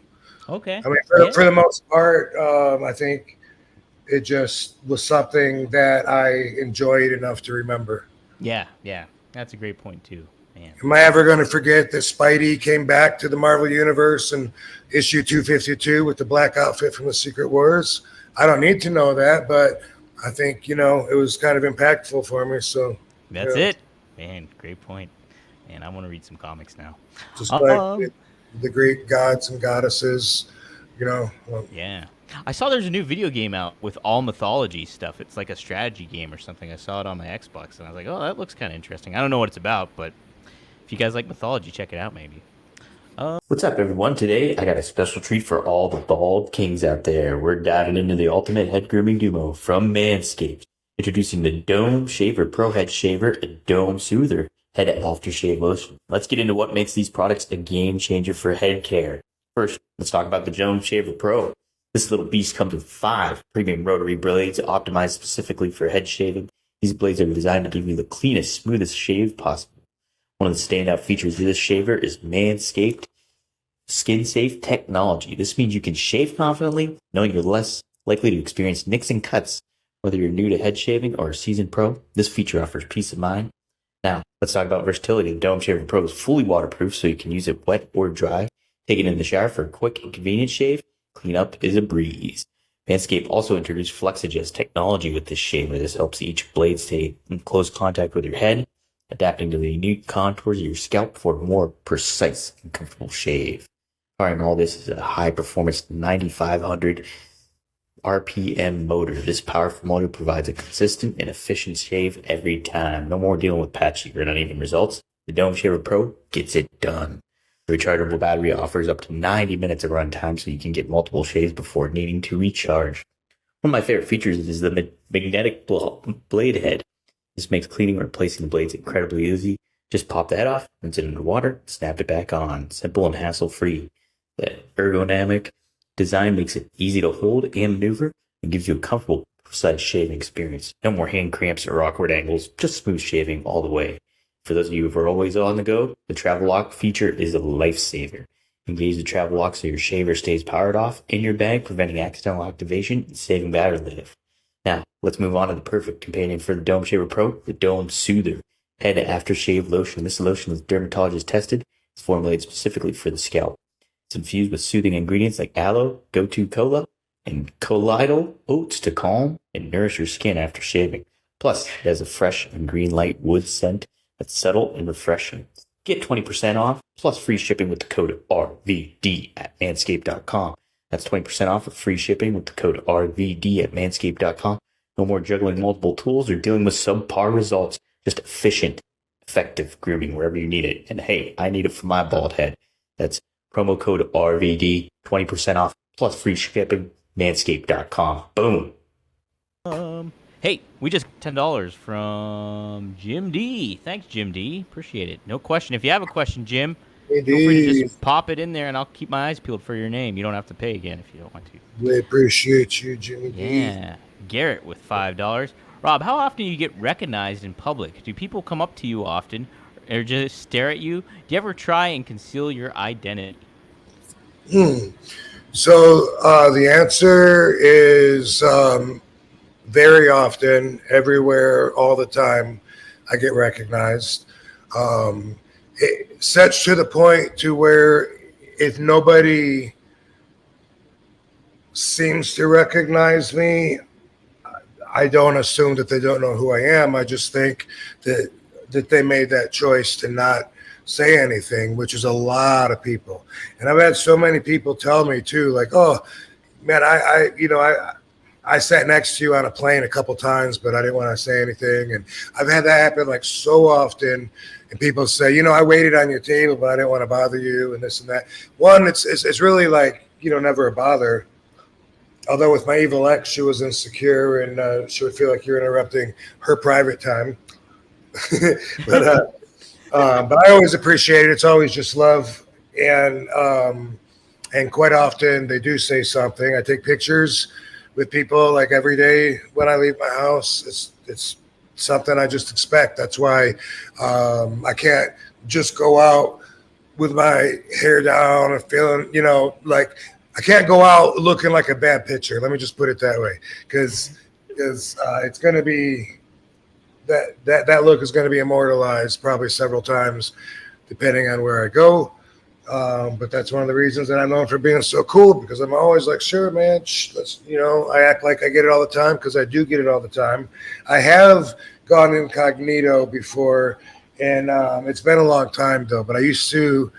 Okay. I mean, for the most part, I think it just was something that I enjoyed enough to remember. Yeah, that's a great point too, man. Am I ever going to forget that Spidey came back to the Marvel Universe in issue 252 with the black outfit from the Secret Wars? I don't need to know that, but I think, it was kind of impactful for me. So that's it, man. Great point. And I want to read some comics now. Just like the Greek gods and goddesses, Yeah. I saw there's a new video game out with all mythology stuff. It's like a strategy game or something. I saw it on my Xbox, and I was like, oh, that looks kind of interesting. I don't know what it's about, but if you guys like mythology, check it out maybe. What's up, everyone? Today, I got a special treat for all the bald kings out there. We're diving into the ultimate head grooming duo from Manscaped. Introducing the Dome Shaver Pro Head Shaver and Dome Soother Head Aftershave Lotion. Let's get into what makes these products a game changer for head care. First, let's talk about the Dome Shaver Pro. This little beast comes with 5 premium rotary blades optimized specifically for head shaving. These blades are designed to give you the cleanest, smoothest shave possible. One of the standout features of this shaver is Manscaped skin-safe technology. This means you can shave confidently, knowing you're less likely to experience nicks and cuts. Whether you're new to head shaving or a seasoned pro, this feature offers peace of mind. Now, let's talk about versatility. The Dome Shaver Pro is fully waterproof, so you can use it wet or dry. Take it in the shower for a quick and convenient shave. Cleanup is a breeze. Manscaped also introduced FlexAdjust technology with this shaver. This helps each blade stay in close contact with your head, adapting to the unique contours of your scalp for a more precise and comfortable shave. Powering all this is a high-performance 9500 RPM motor. This powerful motor provides a consistent and efficient shave every time. No more dealing with patchy or uneven results. The Dome Shaver Pro gets it done. The rechargeable battery offers up to 90 minutes of runtime, so you can get multiple shaves before needing to recharge. One of my favorite features is the magnetic blade head. This makes cleaning or replacing the blades incredibly easy. Just pop the head off, rinse it into water, snap it back on. Simple and hassle-free. The ergonomic design makes it easy to hold and maneuver and gives you a comfortable, precise shaving experience. No more hand cramps or awkward angles, just smooth shaving all the way. For those of you who are always on the go, the travel lock feature is a lifesaver. Engage the travel lock so your shaver stays powered off in your bag, preventing accidental activation and saving battery life. Now, let's move on to the perfect companion for the Dome Shaver Pro, the Dome Soother Head Aftershave Lotion. This lotion is dermatologist tested. It's formulated specifically for the scalp. It's infused with soothing ingredients like aloe, gotu kola, and colloidal oats to calm and nourish your skin after shaving. Plus, it has a fresh and green light wood scent that's subtle and refreshing. Get 20% off plus free shipping with the code RVD at manscaped.com. That's 20% off with free shipping with the code RVD at manscaped.com. No more juggling multiple tools or dealing with subpar results. Just efficient, effective grooming wherever you need it. And hey, I need it for my bald head. That's promo code RVD, 20% off plus free shipping, manscaped.com. Boom. Hey, we just got $10 from Jim D. Thanks, Jim D. Appreciate it. No question. If you have a question, Jim, feel free to just pop it in there, and I'll keep my eyes peeled for your name. You don't have to pay again if you don't want to. We appreciate you, Jimmy D. Yeah. Garrett with $5. Rob, how often do you get recognized in public? Do people come up to you often or just stare at you? Do you ever try and conceal your identity? So the answer is very often, everywhere, all the time, I get recognized. Such to the point to where if nobody seems to recognize me, I don't assume that they don't know who I am. I just think that they made that choice to not say anything, which is a lot of people. And I've had so many people tell me too, like, oh man, I sat next to you on a plane a couple times, but I didn't want to say anything. And I've had that happen like so often. And people say, I waited on your table, but I didn't want to bother you and this and that. One, it's really like, never a bother. Although with my evil ex, she was insecure and she would feel like you're interrupting her private time. But I always appreciate it. It's always just love. And quite often they do say something. I take pictures with people like every day when I leave my house. It's something I just expect. That's why I can't just go out with my hair down and feeling, like I can't go out looking like a bad picture. Let me just put it that way, because it's going to be that look is going to be immortalized probably several times, depending on where I go. But that's one of the reasons that I'm known for being so cool, because I'm always like, sure, man, let's, I act like I get it all the time, because I do get it all the time. I have gone incognito before, and it's been a long time though, but I used to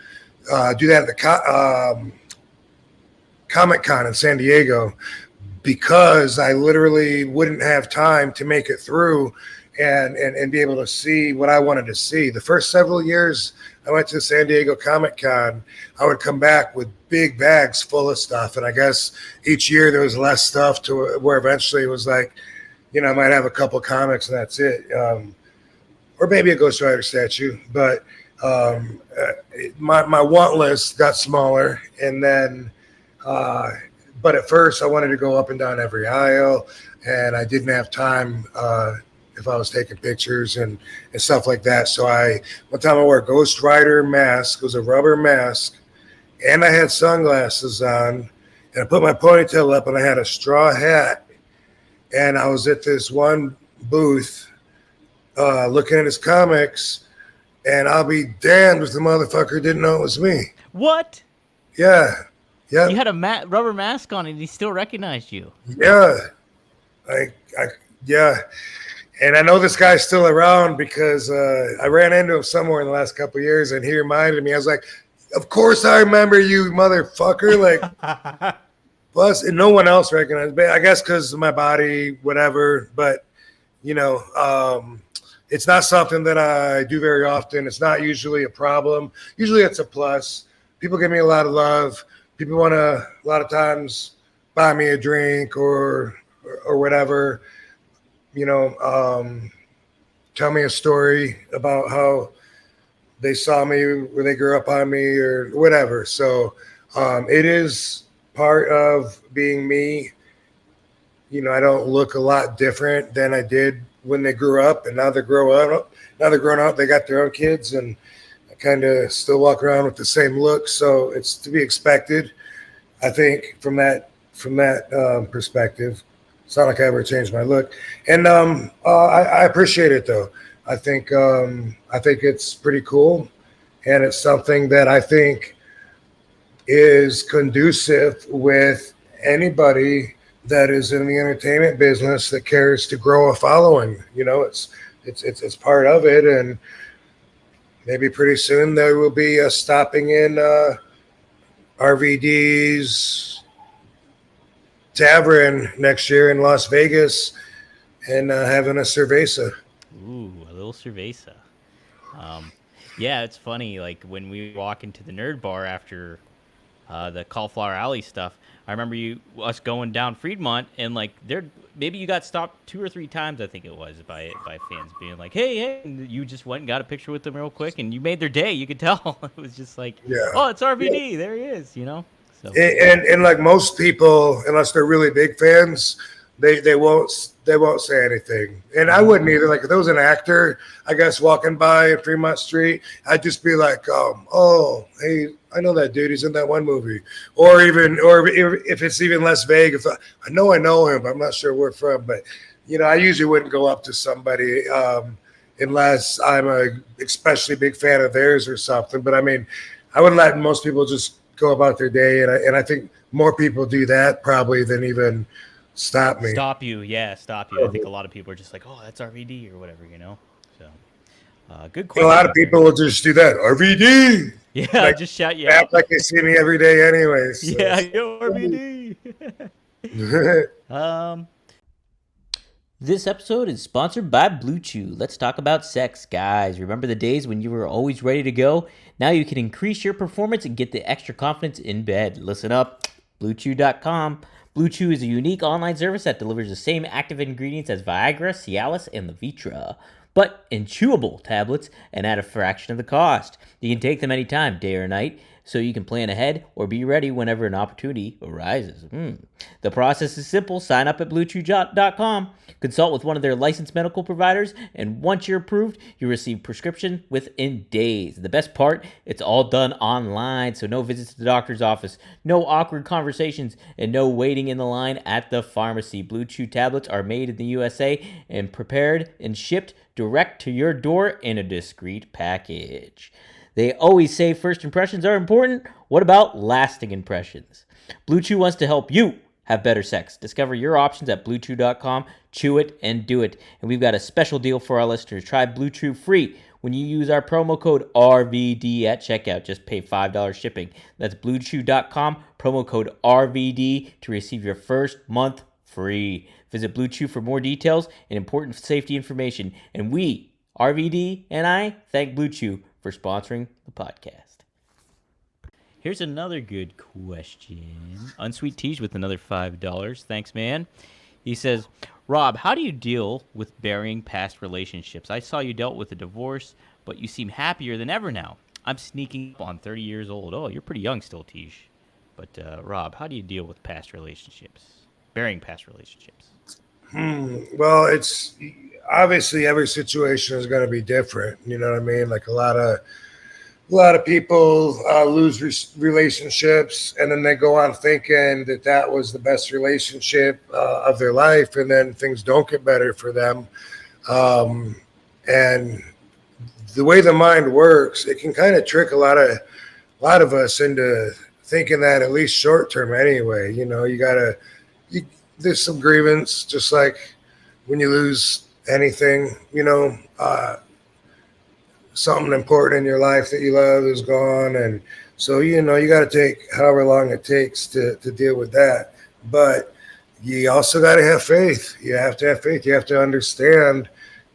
do that at the Comic-Con in San Diego, because I literally wouldn't have time to make it through and be able to see what I wanted to see. The first several years I went to San Diego Comic-Con, I would come back with big bags full of stuff. And I guess each year there was less stuff to where eventually it was like, I might have a couple comics and that's it. Or maybe a Ghost Rider statue. But my want list got smaller. And then, but at first I wanted to go up and down every aisle, and I didn't have time if I was taking pictures and stuff like that. So one time I wore a Ghost Rider mask. It was a rubber mask, and I had sunglasses on, and I put my ponytail up, and I had a straw hat, and I was at this one booth looking at his comics, and I'll be damned if the motherfucker didn't know it was me. What? Yeah. Yeah. You had a rubber mask on, and he still recognized you. Yeah. I yeah. And I know this guy's still around because I ran into him somewhere in the last couple of years, and he reminded me. I was like, "Of course I remember you, motherfucker!" Like, plus, and no one else recognized me. I guess because of my body, whatever. But it's not something that I do very often. It's not usually a problem. Usually, it's a plus. People give me a lot of love. People want to a lot of times buy me a drink or whatever. Tell me a story about how they saw me or they grew up on me or whatever. So it is part of being me. I don't look a lot different than I did when they grew up, and now they're growing up. Now they're grown up. They got their own kids, and I kind of still walk around with the same look. So it's to be expected, I think, from that perspective. It's not like I ever changed my look, and I appreciate it though. I think it's pretty cool, and it's something that I think is conducive with anybody that is in the entertainment business that cares to grow a following. It's part of it, and maybe pretty soon there will be a stopping in RVD's tavern next year in Las Vegas and having a cerveza. Ooh, a little cerveza. Yeah, it's funny. Like when we walk into the nerd bar after the Cauliflower Alley stuff, I remember us going down Fremont, and like maybe you got stopped 2 or 3 times, I think it was, by fans being like, hey, and you just went and got a picture with them real quick, and you made their day. You could tell. It was just like, oh, it's RVD. Yeah. There he is, So. And like most people, unless they're really big fans, they won't say anything. And I wouldn't either. Like if there was an actor, I guess, walking by at Fremont Street, I'd just be like, oh, hey, I know that dude. He's in that one movie. Or if it's even less vague, if I know him, but I'm not sure where from. But I usually wouldn't go up to somebody unless I'm a especially big fan of theirs or something. But I mean, I wouldn't let most people just go about their day, and I think more people do that probably than even stop me. Stop you. I think a lot of people are just like, oh, that's RVD or whatever, So, good question. A lot of people will just do that. RVD. Yeah, like, just shout you out. Like they see me every day anyways. So. Yeah, yo, RVD. This episode is sponsored by Blue Chew. Let's talk about sex, guys. Remember the days when you were always ready to go? Now you can increase your performance and get the extra confidence in bed. Listen up, BlueChew.com. Blue Chew is a unique online service that delivers the same active ingredients as Viagra, Cialis, and Levitra, but in chewable tablets and at a fraction of the cost. You can take them anytime, day or night, so you can plan ahead or be ready whenever an opportunity arises. The process is simple. Sign up at BlueChew.com, consult with one of their licensed medical providers, and once you're approved, you receive prescription within days. The best part, it's all done online, so no visits to the doctor's office, no awkward conversations, and no waiting in the line at the pharmacy. Blue Chew tablets are made in the USA and prepared and shipped direct to your door in a discreet package. They always say first impressions are important. What about lasting impressions? Blue Chew wants to help you have better sex. Discover your options at BlueChew.com. Chew it and do it. And we've got a special deal for our listeners. Try Blue Chew free when you use our promo code RVD at checkout. Just pay $5 shipping. That's BlueChew.com, promo code RVD to receive your first month free. Visit Blue Chew for more details and important safety information. And we, RVD and I, thank Blue Chew for sponsoring the podcast. Here's another good question. Unsweet Teej with another $5. Thanks, man. He says, Rob, how do you deal with burying past relationships? I saw you dealt with a divorce, but you seem happier than ever now. I'm sneaking up on 30 years old. Oh, you're pretty young still, Teej. But, Rob, how do you deal with past relationships? Burying past relationships? Well, it's obviously every situation is going to be different. You know what I mean? Like a lot of people lose relationships, and then they go on thinking that was the best relationship of their life, and then things don't get better for them. And the way the mind works, it can kind of trick a lot of us into thinking that at least short term anyway. You know, there's some grievance, just like when you lose anything, you know, something important in your life that you love is gone. And so, you know, you got to take however long it takes to deal with that. But you also got to have faith. You have to have faith. You have to understand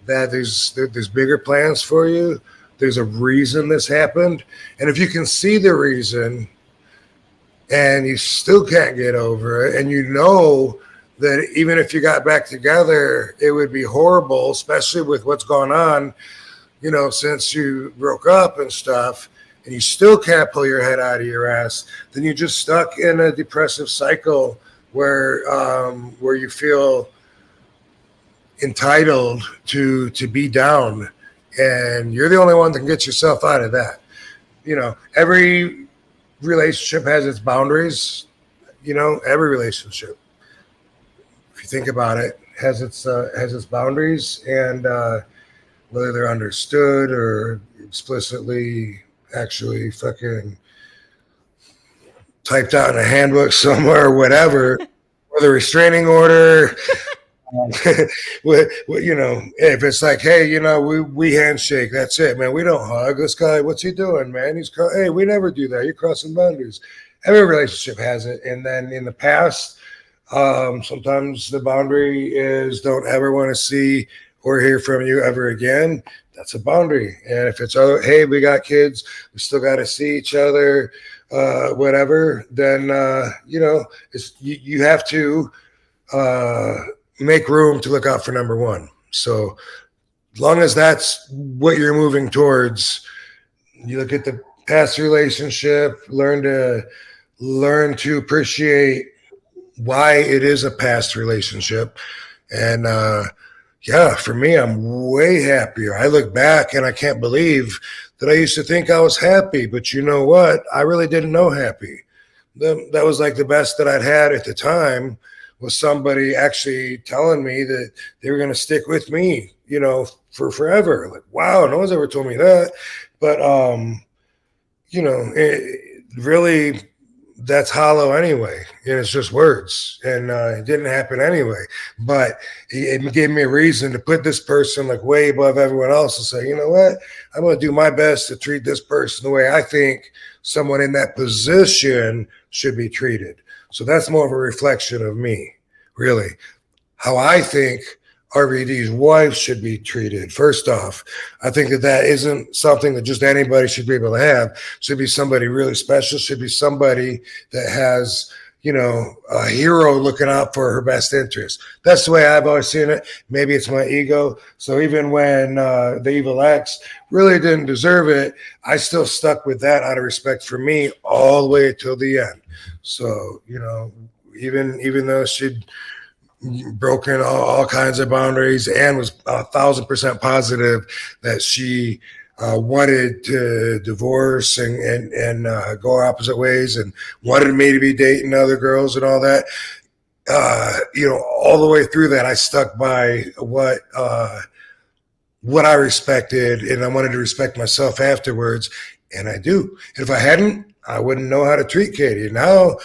that there's bigger plans for you. There's a reason this happened. And if you can see the reason and you still can't get over it, and you know that even if you got back together, it would be horrible, especially with what's gone on, you know, since you broke up and stuff, and you still can't pull your head out of your ass, then you're just stuck in a depressive cycle where you feel entitled to be down, and you're the only one that can get yourself out of that. You know, every relationship has its boundaries. You know, every relationship, if you think about it, has its boundaries, and whether they're understood or explicitly actually fucking typed out in a handbook somewhere or whatever, or the restraining order. You know, if it's like, hey, you know, we handshake, that's it, man. We don't hug. This guy, what's he doing, man? Hey, we never do that. You're crossing boundaries. Every relationship has it. And then in the past, sometimes the boundary is don't ever want to see or hear from you ever again. That's a boundary. And if it's, hey, we got kids, we still got to see each other, whatever, then, you know, you have to make room to look out for number one. So as long as that's what you're moving towards, you look at the past relationship, learn to appreciate why it is a past relationship. And yeah, for me, I'm way happier. I look back and I can't believe that I used to think I was happy, but you know what? I really didn't know happy. That was like the best that I'd had at the time, was somebody actually telling me that they were going to stick with me, you know, for forever. Like, wow, no one's ever told me that. But, you know, really, that's hollow anyway. And it's just words. And it didn't happen anyway. But it gave me a reason to put this person like way above everyone else and say, you know what? I'm going to do my best to treat this person the way I think someone in that position should be treated. So that's more of a reflection of me, really, how I think RVD's wife should be treated. First off, I think that isn't something that just anybody should be able to have. Should be somebody really special. Should be somebody that has, you know, a hero looking out for her best interest. That's the way I've always seen it. Maybe it's my ego. So even when the evil ex really didn't deserve it, I still stuck with that out of respect for me all the way till the end. So, you know, even though she'd broken all kinds of boundaries and was 1,000% positive that she wanted to divorce and go opposite ways and wanted me to be dating other girls and all that, you know, all the way through that, I stuck by what I respected, and I wanted to respect myself afterwards, and I do. And if I hadn't, I wouldn't know how to treat Katie. Now,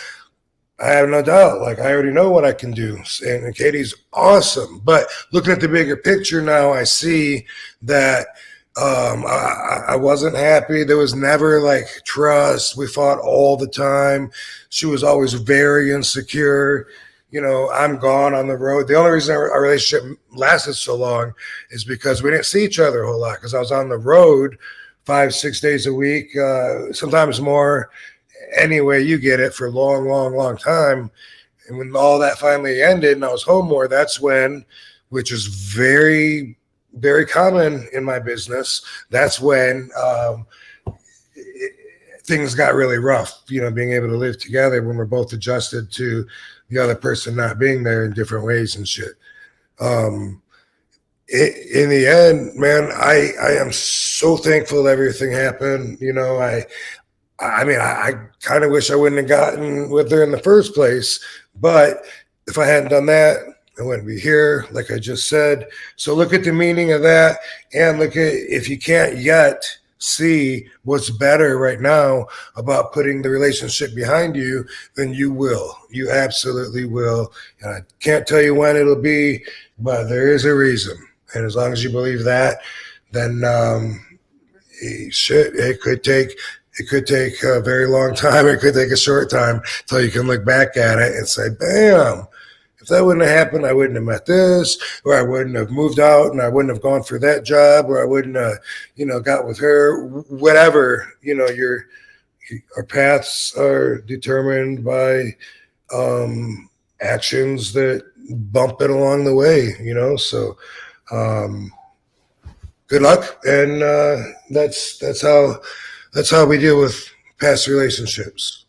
I have no doubt. Like, I already know what I can do. And Katie's awesome. But looking at the bigger picture now, I see that I wasn't happy. There was never like trust. We fought all the time. She was always very insecure. You know, I'm gone on the road. The only reason our relationship lasted so long is because we didn't see each other a whole lot, because I was on the road 5-6 days a week, sometimes more. Anyway, you get it, for a long time. And when all that finally ended and I was home more, that's when, which is very, very common in my business, that's when things got really rough, you know, being able to live together when we're both adjusted to the other person not being there in different ways and shit. In the end, man, I am so thankful that everything happened. You know, I mean, I kind of wish I wouldn't have gotten with her in the first place, but if I hadn't done that, I wouldn't be here, like I just said. So look at the meaning of that, and look at, if you can't yet see what's better right now about putting the relationship behind you, then you will. You absolutely will. And I can't tell you when it'll be, but there is a reason. And as long as you believe that, then it could take a very long time. It could take a short time until you can look back at it and say, bam, if that wouldn't have happened, I wouldn't have met this, or I wouldn't have moved out, and I wouldn't have gone for that job, or I wouldn't have, got with her, whatever. Our paths are determined by actions that bump it along the way, so good luck. And that's how we deal with past relationships.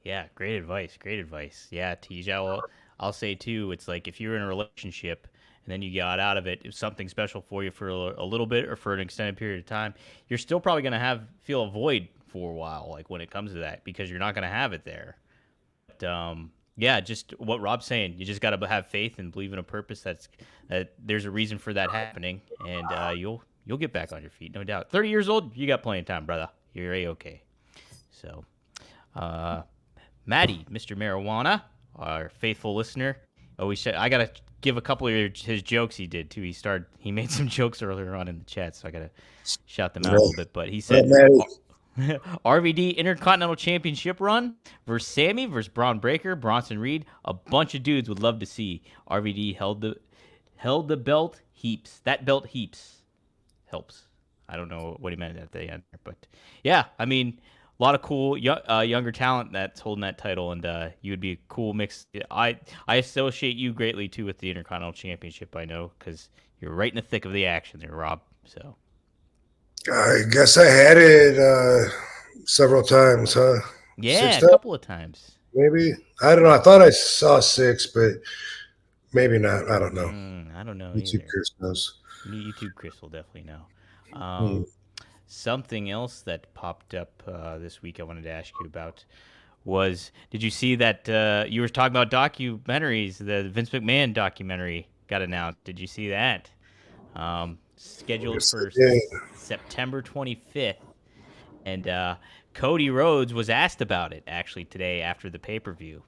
Yeah, great advice. Great advice. Yeah, Tej, I'll say too, it's like if you're in a relationship and then you got out of it, if something special for you for a little bit or for an extended period of time, you're still probably going to feel a void for a while, like when it comes to that, because you're not going to have it there. But yeah, just what Rob's saying, you just got to have faith and believe in a purpose that there's a reason for that happening, and you'll get back on your feet, no doubt. 30 years old, you got plenty of time, brother. You're A-okay. So, Maddie, Mr. Marijuana, our faithful listener, always said, I gotta give a couple of his jokes he did too. He made some jokes earlier on in the chat, so I gotta shout them out a little bit. But he said, RVD Intercontinental Championship run versus Sammy versus Braun Breaker, Bronson Reed, a bunch of dudes would love to see. RVD held the belt heaps. That belt heaps helps. I don't know what he meant at the end, but yeah, I mean, a lot of cool younger talent that's holding that title, and you would be a cool mix. I associate you greatly too with the Intercontinental Championship. I know because you're right in the thick of the action there, Rob. So I guess I had it several times, huh? Yeah, a couple of times. Maybe. I don't know. I thought I saw 6, but maybe not. I don't know. I don't know. YouTube Chris knows. YouTube Chris will definitely know. Something else that popped up this week I wanted to ask you about was, did you see that you were talking about documentaries, the Vince McMahon documentary got announced. Did you see that? Scheduled for September 25th. And Cody Rhodes was asked about it actually today after the pay-per-view.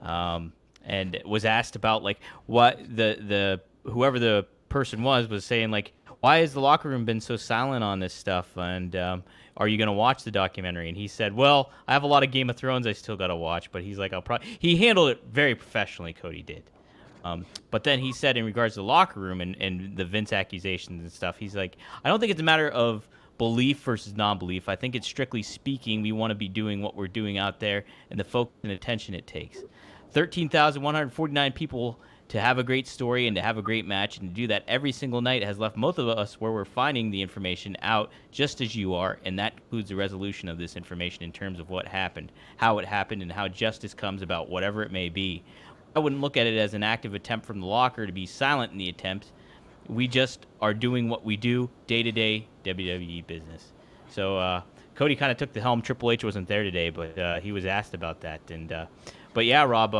And was asked about like what the whoever the person was saying, like, why has the locker room been so silent on this stuff? And are you going to watch the documentary? And he said, well, I have a lot of Game of Thrones I still got to watch. But he's like, he handled it very professionally, Cody did. But then he said in regards to the locker room and the Vince accusations and stuff, he's like, I don't think it's a matter of belief versus non-belief. I think it's strictly speaking, we want to be doing what we're doing out there and the focus and attention it takes. 13,149 people to have a great story and to have a great match, and to do that every single night has left most of us where we're finding the information out just as you are, and that includes the resolution of this information in terms of what happened, how it happened, and how justice comes about, whatever it may be. I wouldn't look at it as an active attempt from the locker to be silent in the attempt. We just are doing what we do day-to-day WWE business. So Cody kind of took the helm. Triple H wasn't there today, but he was asked about that. And but yeah, Rob,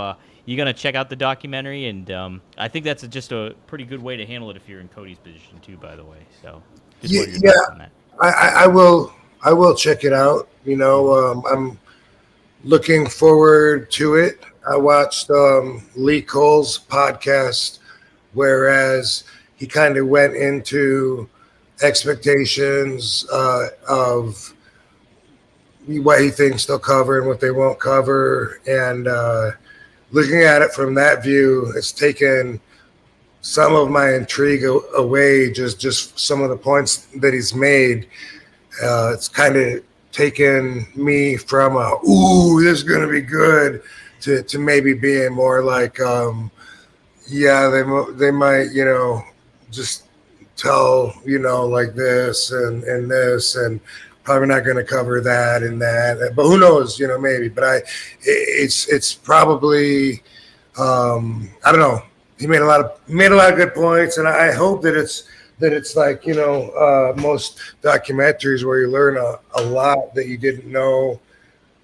you're going to check out the documentary, and I think that's just a pretty good way to handle it if you're in Cody's position too, by the way. So just what are your thoughts on that? I will check it out. You know, I'm looking forward to it. I watched Lee Cole's podcast, whereas he kind of went into expectations of what he thinks they'll cover and what they won't cover. And looking at it from that view, it's taken some of my intrigue away, just some of the points that he's made. It's kind of taken me from this is going to be good to maybe being more like, they might, just tell, like this and this, and probably not going to cover that and that, but who knows, maybe. But it's probably, I don't know. He made a lot of good points, and I hope that it's like, most documentaries where you learn a lot that you didn't know,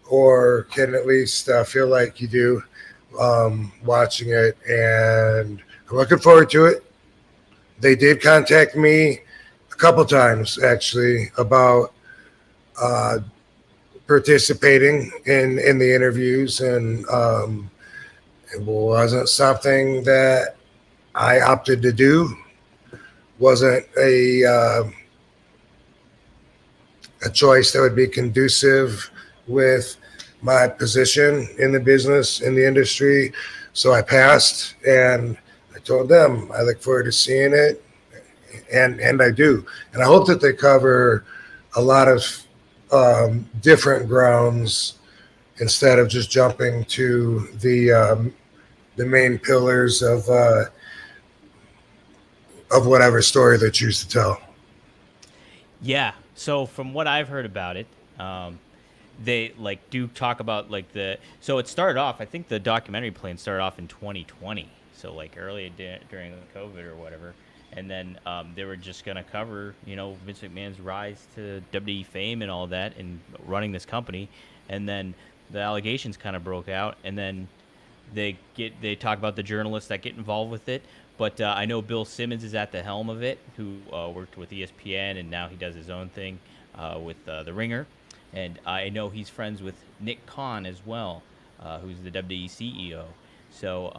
or can at least feel like you do watching it. And I'm looking forward to it. They did contact me a couple times actually about participating in the interviews, and it wasn't something that I opted to do. Wasn't a choice that would be conducive with my position in the business, in the industry. So I passed, and I told them I look forward to seeing it, and I do. And I hope that they cover a lot of different grounds instead of just jumping to the main pillars of whatever story they choose to tell. Yeah. So from what I've heard about it, they like do talk about like so it started off. I think the documentary plan started off in 2020. So like early during COVID or whatever, and then they were just gonna cover Vince McMahon's rise to WWE fame and all that, and running this company, and then the allegations kind of broke out, and then they talk about the journalists that get involved with it. But I know Bill Simmons is at the helm of it, who worked with ESPN, and now he does his own thing with The Ringer. And I know he's friends with Nick Khan as well, who's the WWE CEO. So,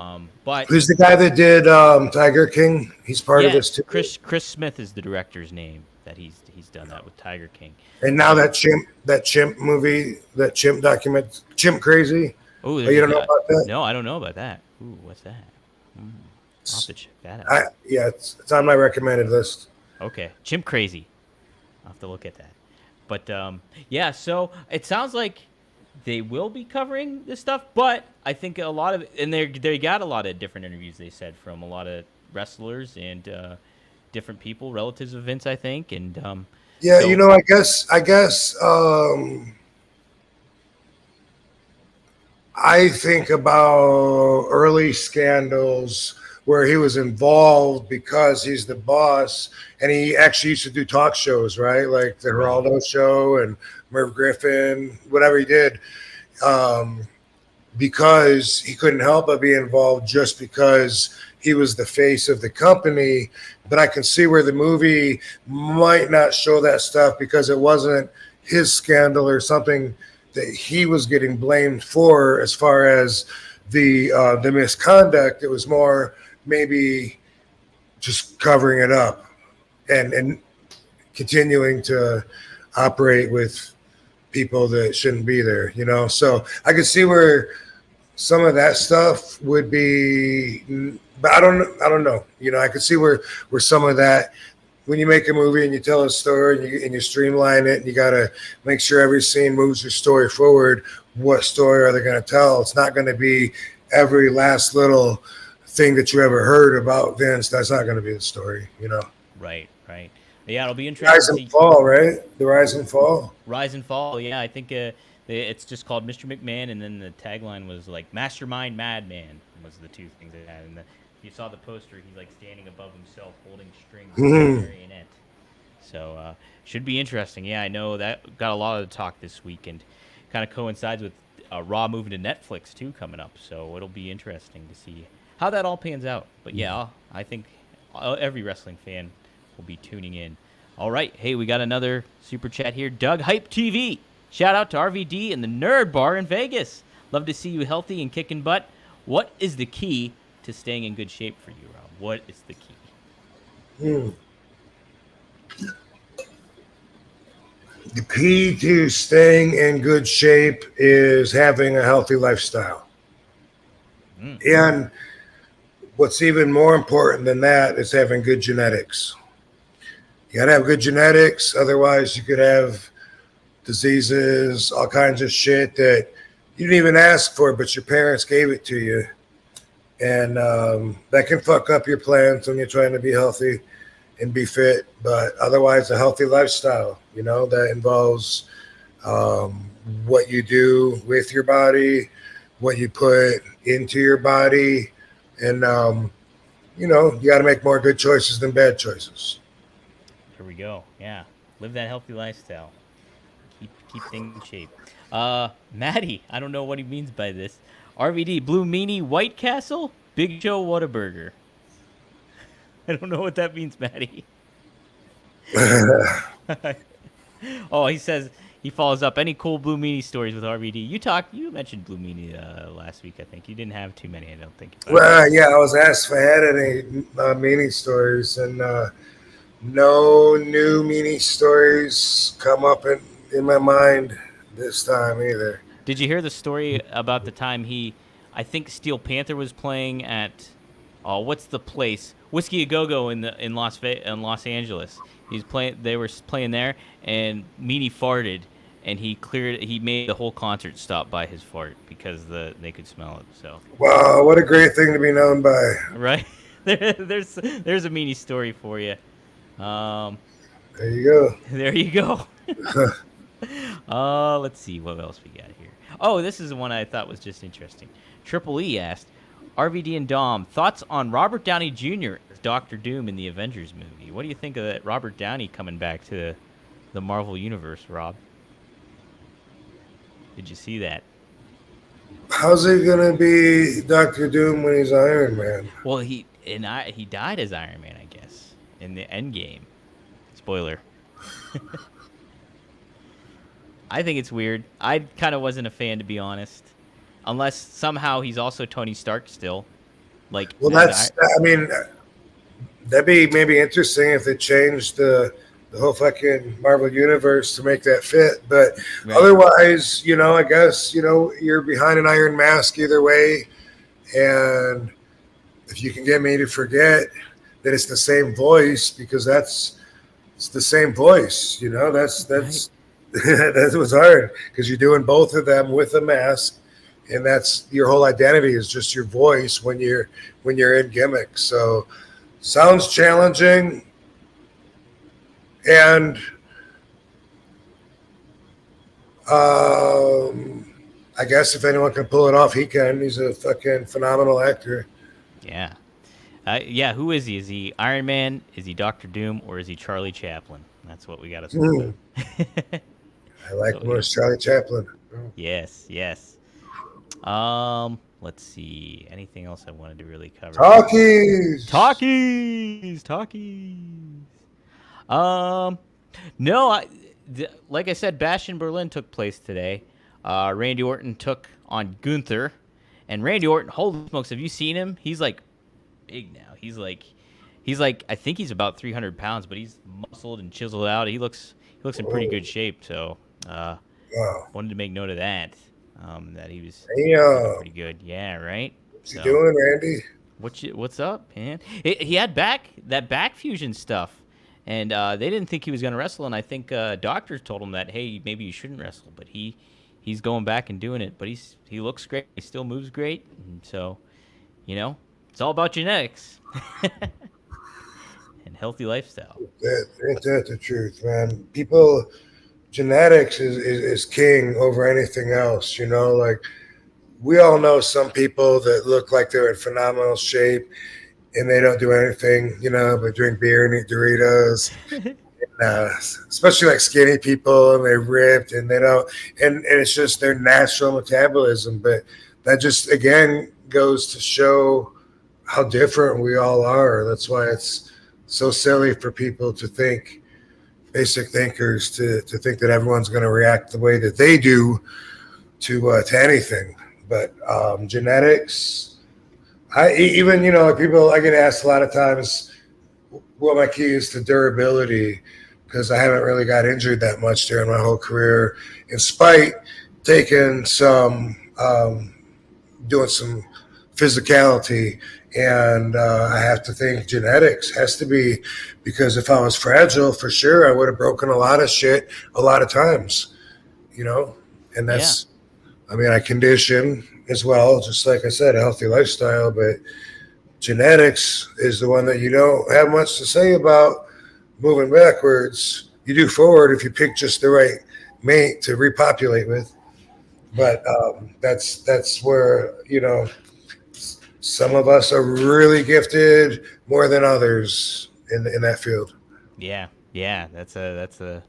but Who's the guy that did Tiger King? He's part of yeah, this too. Chris Smith is the director's name that he's done that with Tiger King. And now that chimp movie, that chimp document, Chimp Crazy. Oh, you don't know about that? No, I don't know about that. Ooh, what's that? I'll have to check that out. Yeah, it's on my recommended list. Okay, Chimp Crazy. I'll have to look at that. But yeah, so it sounds like they will be covering this stuff, but I think a lot of and they got a lot of different interviews, they said, from a lot of wrestlers and different people, relatives of Vince, I think, and yeah, so, I guess I think about early scandals where he was involved because he's the boss, and he actually used to do talk shows, right? Like the Geraldo show and Merv Griffin, whatever he did, because he couldn't help but be involved just because he was the face of the company. But I can see where the movie might not show that stuff because it wasn't his scandal or something that he was getting blamed for as far as the misconduct. It was more maybe just covering it up and continuing to operate with people that shouldn't be there, So I could see where some of that stuff would be, but I don't know. I could see where some of that, when you make a movie and you tell a story and you streamline it, and you got to make sure every scene moves your story forward. What story are they going to tell? It's not going to be every last little thing that you ever heard about Vince. That's not going to be the story, Right. Yeah, it'll be interesting. Rise and fall, right? The rise and fall. Rise and fall. Yeah, I think it's just called Mr. McMahon, and then the tagline was like Mastermind Madman was the two things they had. And if you saw the poster, he's like standing above himself, holding strings like a marionette. So should be interesting. Yeah, I know that got a lot of talk this week, and kind of coincides with Raw moving to Netflix too coming up. So it'll be interesting to see how that all pans out. But yeah, I think every wrestling fan will be tuning in. All right. Hey, we got another super chat here. Doug Hype TV. Shout out to RVD and the Nerd Bar in Vegas. Love to see you healthy and kicking butt. What is the key to staying in good shape for you, Rob? What is the key? The key to staying in good shape is having a healthy lifestyle. And what's even more important than that is having good genetics. You got to have good genetics. Otherwise, you could have diseases, all kinds of shit that you didn't even ask for, but your parents gave it to you. And that can fuck up your plans when you're trying to be healthy and be fit. But otherwise, a healthy lifestyle, that involves what you do with your body, what you put into your body. And, you got to make more good choices than bad choices. Here we go. Yeah. Live that healthy lifestyle. Keep things in shape. Maddie, I don't know what he means by this. RVD, Blue Meanie, White Castle, Big Joe Whataburger. I don't know what that means, Maddie. Oh, he says He follows up any cool Blue Meanie stories with RVD. You mentioned Blue Meanie last week. I think you didn't have too many. I don't think. Well, yeah, I was asked if I had any meanie stories, and no new meanie stories come up in my mind this time either. Did you hear the story about the time I think Steel Panther was playing at, oh, what's the place? Whiskey A Go Go in Los Angeles. They were playing there, and Meanie farted, and he made the whole concert stop by his fart because they could smell it. So. Wow, what a great thing to be known by. Right. there's a Meanie story for you. There you go. There you go. Let's see what else we got here. Oh, this is one I thought was just interesting. Triple E asked, RVD and Dom, thoughts on Robert Downey Jr. as Doctor Doom in the Avengers movie? What do you think of that Robert Downey coming back to the Marvel Universe, Rob? Did you see that? How's he gonna be Doctor Doom when he's Iron Man? Well, he died as Iron Man, I guess, in the Endgame. Spoiler. I think it's weird. I kind of wasn't a fan, to be honest. Unless somehow he's also Tony Stark still. Like, well, I mean, that'd be maybe interesting if they changed the whole fucking Marvel universe to make that fit. But right. Otherwise, I guess, you're behind an iron mask either way. And if you can get me to forget that it's the same voice, because it's the same voice, that's right. That was hard because you're doing both of them with a mask, and that's your whole identity is just your voice when you're in gimmick. So sounds challenging, and I guess if anyone can pull it off, he can. He's a fucking phenomenal actor. Yeah. Yeah, who is he? Is he Iron Man? Is he Doctor Doom? Or is he Charlie Chaplin? That's what we got to think about. I like more Charlie Chaplin. Yes. Let's see. Anything else I wanted to really cover? Talkies. No, like I said, Bash in Berlin took place today. Randy Orton took on Gunther. And Randy Orton, holy smokes, have you seen him? He's like big now. He's like I think he's about 300 pounds, but he's muscled and chiseled out. He looks in pretty good shape. So wanted to make note of that. That he was pretty good. Yeah, right. What's he doing, Randy? What's up, man? He had that back fusion stuff, and they didn't think he was going to wrestle. And I think doctors told him that, hey, maybe you shouldn't wrestle. But he's going back and doing it. But he looks great. He still moves great. And so, it's all about genetics and healthy lifestyle. Ain't that the truth, man? Genetics is king over anything else. Like we all know some people that look like they're in phenomenal shape and they don't do anything, but drink beer and eat Doritos. And, especially like skinny people, and they're ripped and they don't, and it's just their natural metabolism. But that just again goes to show how different we all are. That's why it's so silly for people to think. Basic thinkers to think that everyone's going to react the way that they do to anything, but genetics. I get asked a lot of times what my key is to durability, because I haven't really got injured that much during my whole career, in spite taking some doing some physicality. And I have to think genetics has to be, because if I was fragile, for sure, I would have broken a lot of shit a lot of times, and that's, I condition as well, just like I said, a healthy lifestyle, but genetics is the one that you don't have much to say about. Moving backwards, you do forward if you pick just the right mate to repopulate with. But that's where, some of us are really gifted more than others in that field. Yeah, that's the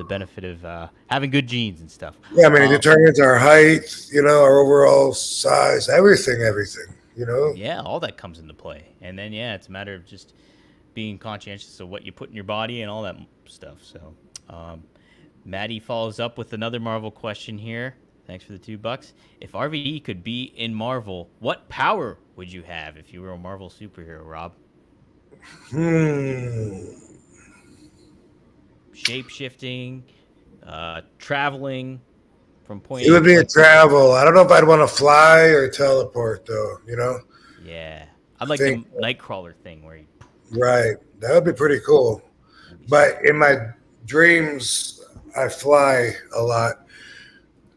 benefit of having good genes and stuff. Yeah, it determines our height, our overall size, everything. Yeah, all that comes into play, and then it's a matter of just being conscientious of what you put in your body and all that stuff. So, Maddie follows up with another Marvel question here. Thanks for the $2. If RVD could be in Marvel, what power would you have if you were a Marvel superhero, Rob? Shape shifting, traveling from point It A would to be a point B. travel. I don't know if I'd want to fly or teleport, though. Yeah, I'd like think the Nightcrawler thing where he. right. That would be pretty cool. But in my dreams, I fly a lot.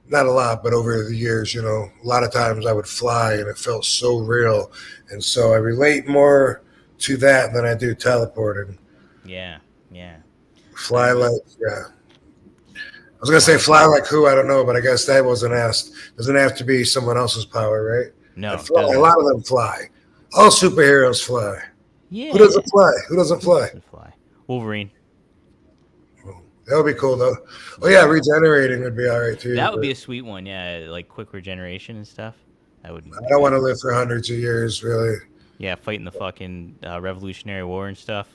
Not a lot, but over the years, a lot of times I would fly and it felt so real. And so I relate more to that than I do teleporting. Yeah. Fly like, yeah. I was going to say fly like who? I don't know, but I guess that wasn't asked. Doesn't have to be someone else's power, right? No, Fly. A lot of them fly. All superheroes fly. Yeah. Who doesn't fly? Who doesn't fly? Wolverine. That would be cool, though. Oh, yeah, regenerating would be all right, too. That would be a sweet one, yeah, like quick regeneration and stuff. That would. I don't want to live for hundreds of years, really. Yeah, fighting the fucking Revolutionary War and stuff.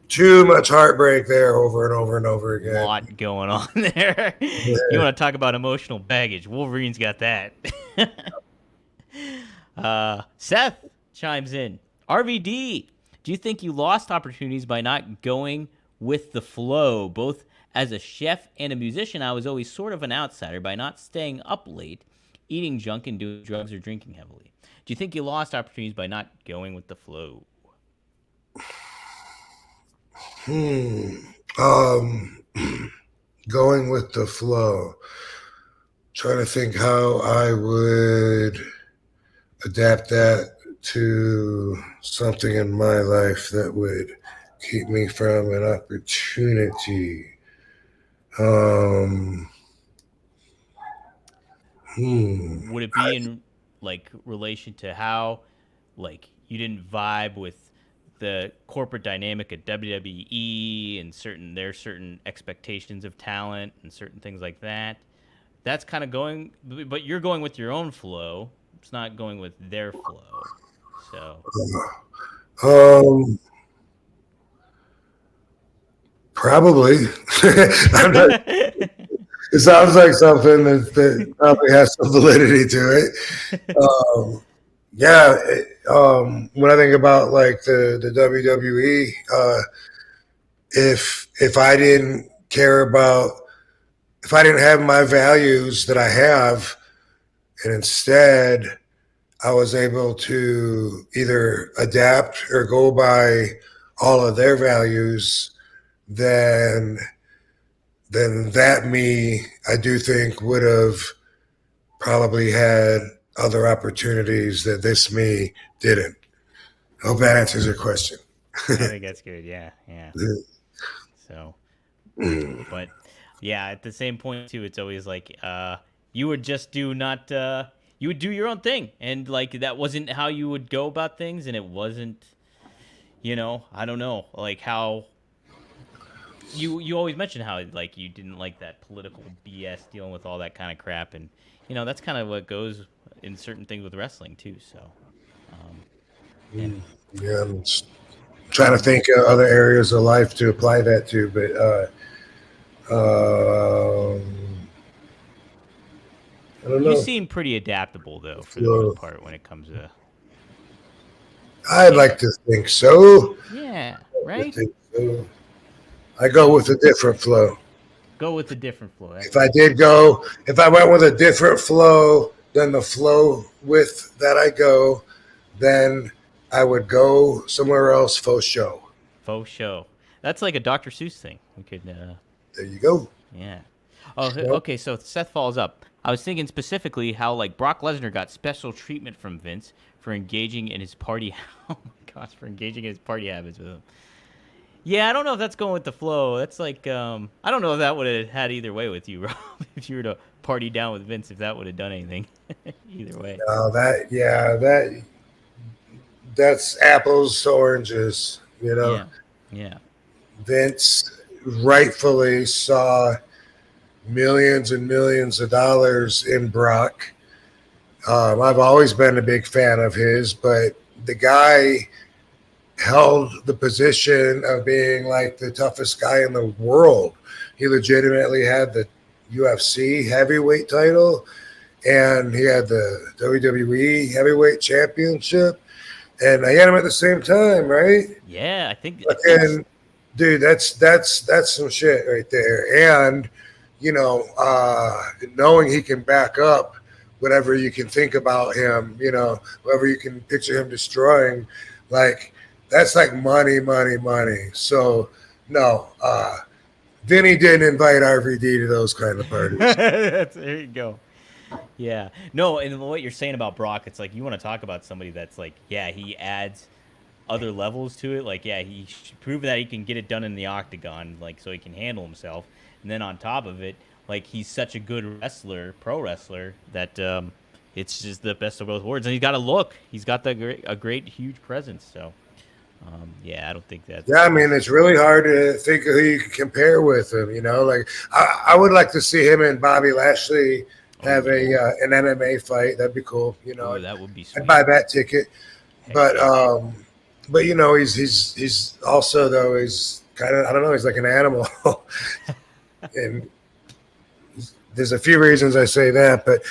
Too much heartbreak there over and over and over again. A lot going on there. Yeah. You want to talk about emotional baggage? Wolverine's got that. Seth chimes in. RVD, do you think you lost opportunities by not going with the flow? Both as a chef and a musician, I was always sort of an outsider by not staying up late, eating junk, and doing drugs or drinking heavily. Do you think you lost opportunities by not going with the flow? Going with the flow. Trying to think how I would adapt that to something in my life that would keep me from an opportunity. Would it be in like relation to how like you didn't vibe with the corporate dynamic at WWE and their certain expectations of talent and certain things like that? That's kind of going, but you're going with your own flow. It's not going with their flow. So probably. It sounds like something that probably has some validity to it. Yeah, when I think about like the WWE, if I didn't care about, if I didn't have my values that I have, and instead I was able to either adapt or go by all of their values, then that me, I do think, would have probably had other opportunities that this me didn't. I hope that answers your question. I think that's good. Yeah. So, but yeah, at the same point too, it's always like you would just you would do your own thing, and like that wasn't how you would go about things, and it wasn't, I don't know, like how. You always mention how like you didn't like that political BS dealing with all that kind of crap, and that's kind of what goes in certain things with wrestling too. So, yeah, I'm just trying to think of other areas of life to apply that to, but I don't know. You seem pretty adaptable though, for the most part, when it comes to. I'd like to think so. Yeah, right. I go with a different flow. Go with a different flow. If I went with a different flow than the flow with that I go, then I would go somewhere else faux show. Faux show. That's like a Dr. Seuss thing. We could. There you go. Yeah. Oh, okay. So Seth follows up. I was thinking specifically how like Brock Lesnar got special treatment from Vince for engaging in his party. Oh my gosh, for engaging in his party habits with him. Yeah, I don't know if that's going with the flow. That's like, I don't know if that would have had either way with you, Rob. If you were to party down with Vince, if that would have done anything, either way. That's apples to oranges, Yeah. Vince rightfully saw millions and millions of dollars in Brock. I've always been a big fan of his, but the guy held the position of being like the toughest guy in the world. he legitimately had the UFC heavyweight title, and he had the WWE heavyweight championship, and I had him at the same time, right? Yeah, I think. And dude, that's some shit right there. And knowing he can back up whatever you can think about him, whatever you can picture him destroying, like that's like money, money, money. So no, Vinny didn't invite RVD to those kind of parties. There you go. Yeah. No, and what you're saying about Brock, it's like you want to talk about somebody that's like, yeah, he adds other levels to it. Like, yeah, he prove that he can get it done in the octagon, like, so he can handle himself. And then on top of it, like, he's such a good wrestler, pro wrestler, that it's just the best of both worlds. And he's got a look. He's got a great, huge presence. So, yeah, I don't think that's. Yeah, I mean, it's really hard to think of who you can compare with him. Like I would like to see him and Bobby Lashley have an MMA fight. That'd be cool. Oh, that would be sweet. I'd buy that ticket. Heck But yeah. but he's also though he's kind of, I don't know, he's like an animal, and there's a few reasons I say that, but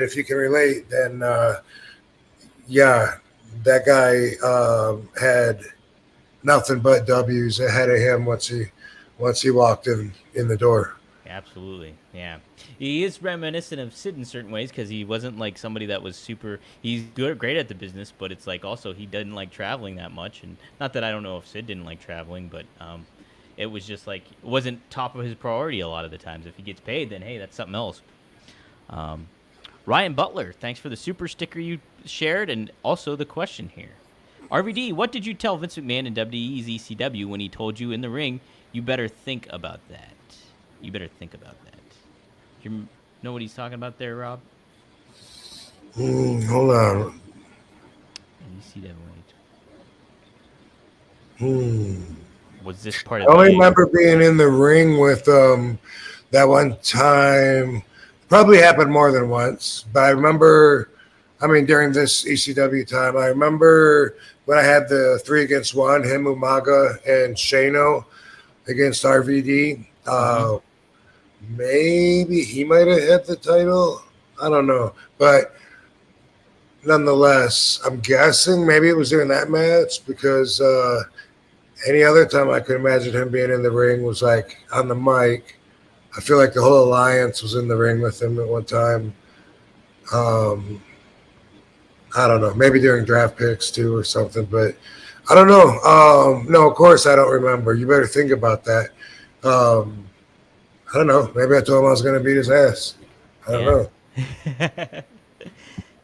if you can relate, then yeah, that guy had nothing but W's ahead of him once he walked in the door. Absolutely, yeah. He is reminiscent of Sid in certain ways because he wasn't like somebody that was super. He's great at the business, but it's like also he didn't like traveling that much. And not that I don't know if Sid didn't like traveling, but it was just like it wasn't top of his priority a lot of the times. If he gets paid, then hey, that's something else. Ryan Butler, thanks for the super sticker you shared, and also the question here. RVD, what did you tell Vince McMahon in WWE's ECW when he told you in the ring, you better think about that? You better think about that. Do you know what he's talking about there, Rob? Hold on. ECW. Hmm. Was this part I of only the remember being in the ring with that one time. Probably happened more than once, but I remember. I mean, during this ECW time, I remember when I had the 3-against-1, him, Umaga, and Shano against RVD. Maybe he might have had the title. I don't know, but nonetheless, I'm guessing maybe it was during that match because any other time I could imagine him being in the ring was like on the mic. I feel like the whole alliance was in the ring with him at one time. I don't know, maybe during draft picks too or something, but I don't know. No, of course I don't remember. You better think about that. I don't know. Maybe I told him I was going to beat his ass. I don't know.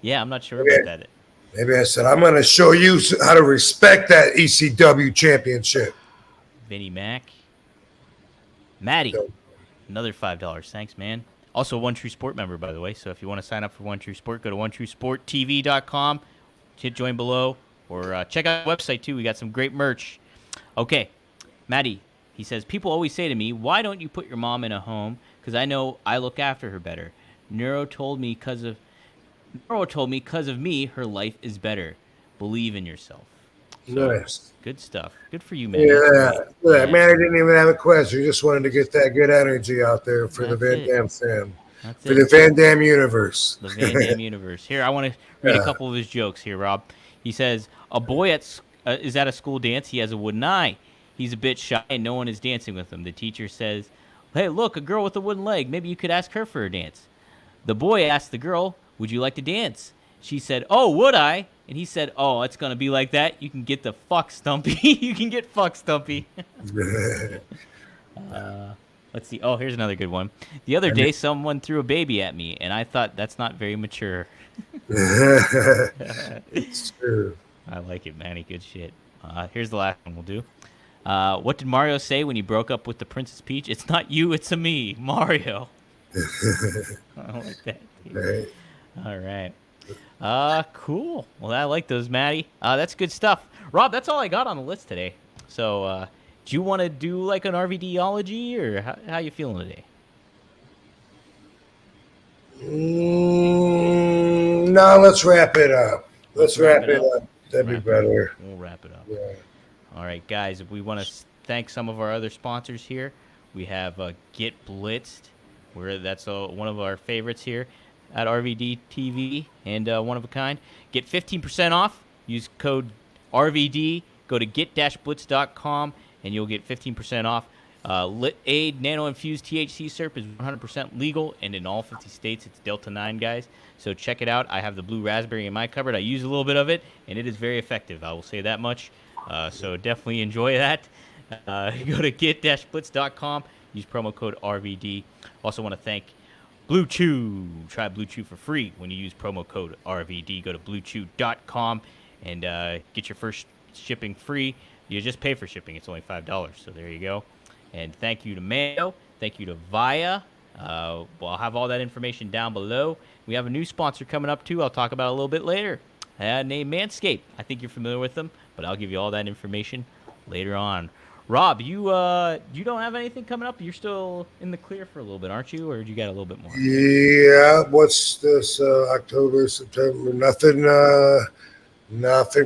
Yeah, I'm not sure about that. Maybe I said, I'm going to show you how to respect that ECW championship. Vinnie Mac. Maddie, another $5. Thanks, man. Also, One True Sport member, by the way. So if you want to sign up for One True Sport, go to OneTrueSportTV.com. Hit join below. Or check out the website, too. We got some great merch. Okay. Maddie, he says, people always say to me, why don't you put your mom in a home? Because I know I look after her better. Neuro told me because of me, her life is better. Believe in yourself. So, nice. Good stuff. Good for you, man. Yeah. Man, I didn't even have a question. You just wanted to get that good energy out there for the Van Dam fam. For the Van Dam universe. The Van Dam universe. Here, I want to read a couple of his jokes here, Rob. He says, a boy is at a school dance. He has a wooden eye. He's a bit shy and no one is dancing with him. The teacher says, hey, look, a girl with a wooden leg. Maybe you could ask her for a dance. The boy asked the girl, would you like to dance? She said, oh, would I? And he said, oh, it's going to be like that. You can get the fuck, Stumpy. You can get fuck, Stumpy. Let's see. Oh, here's another good one. The other day, someone threw a baby at me, and I thought that's not very mature. It's true. I like it, Manny. Good shit. Here's the last one we'll do. What did Mario say when he broke up with the Princess Peach? It's not you, it's a me, Mario. I like that. Dude. All right. Cool. Well, I like those, Maddie. That's good stuff. Rob, that's all I got on the list today. So, do you want to do like an RVDology, or how you feeling today? No, let's wrap it up. Let's wrap it up. That'd be better. We'll wrap it up. Yeah. All right, guys. We want to thank some of our other sponsors here. we have Get Blitzed, where that's one of our favorites here at RVD TV and One of a Kind. Get 15% off. Use code RVD. Go to get-blitz.com and you'll get 15% off. Lit Aid nano-infused THC syrup is 100% legal, and in all 50 states, it's Delta 9, guys. So check it out. I have the blue raspberry in my cupboard. I use a little bit of it, and it is very effective. I will say that much. So definitely enjoy that. Go to get-blitz.com. Use promo code RVD. Also want to thank Blue Chew. Try Blue Chew for free when you use promo code RVD. Go to bluechew.com and get your first shipping free. You just pay for shipping. It's only $5. So there you go. And thank you to Mayo. Thank you to Via. Well, I'll have all that information down below. We have a new sponsor coming up, too. I'll talk about it a little bit later. Named Manscaped. I think you're familiar with them, but I'll give you all that information later on. Rob, you don't have anything coming up? You're still in the clear for a little bit, aren't you? Or you got a little bit more? Yeah, what's this, October, September? Nothing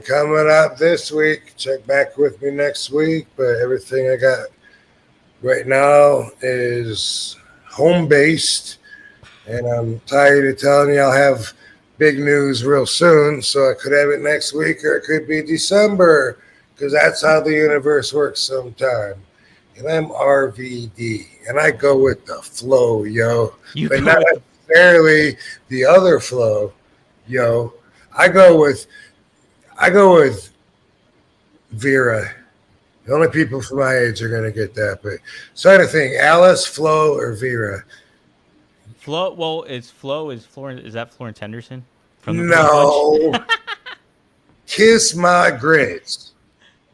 coming up this week. Check back with me next week, but everything I got right now is home-based, and I'm tired of telling you I'll have big news real soon, so I could have it next week or it could be December, because that's how the universe works sometime. And I'm RVD, and I go with the flow, yo. But not necessarily the other flow, yo. I go with Vera. The only people from my age are going to get that. But so I think Alice, Flo, or Vera. Flo. Well, is Florence? Is that Florence Henderson from the No. Kiss My Grits.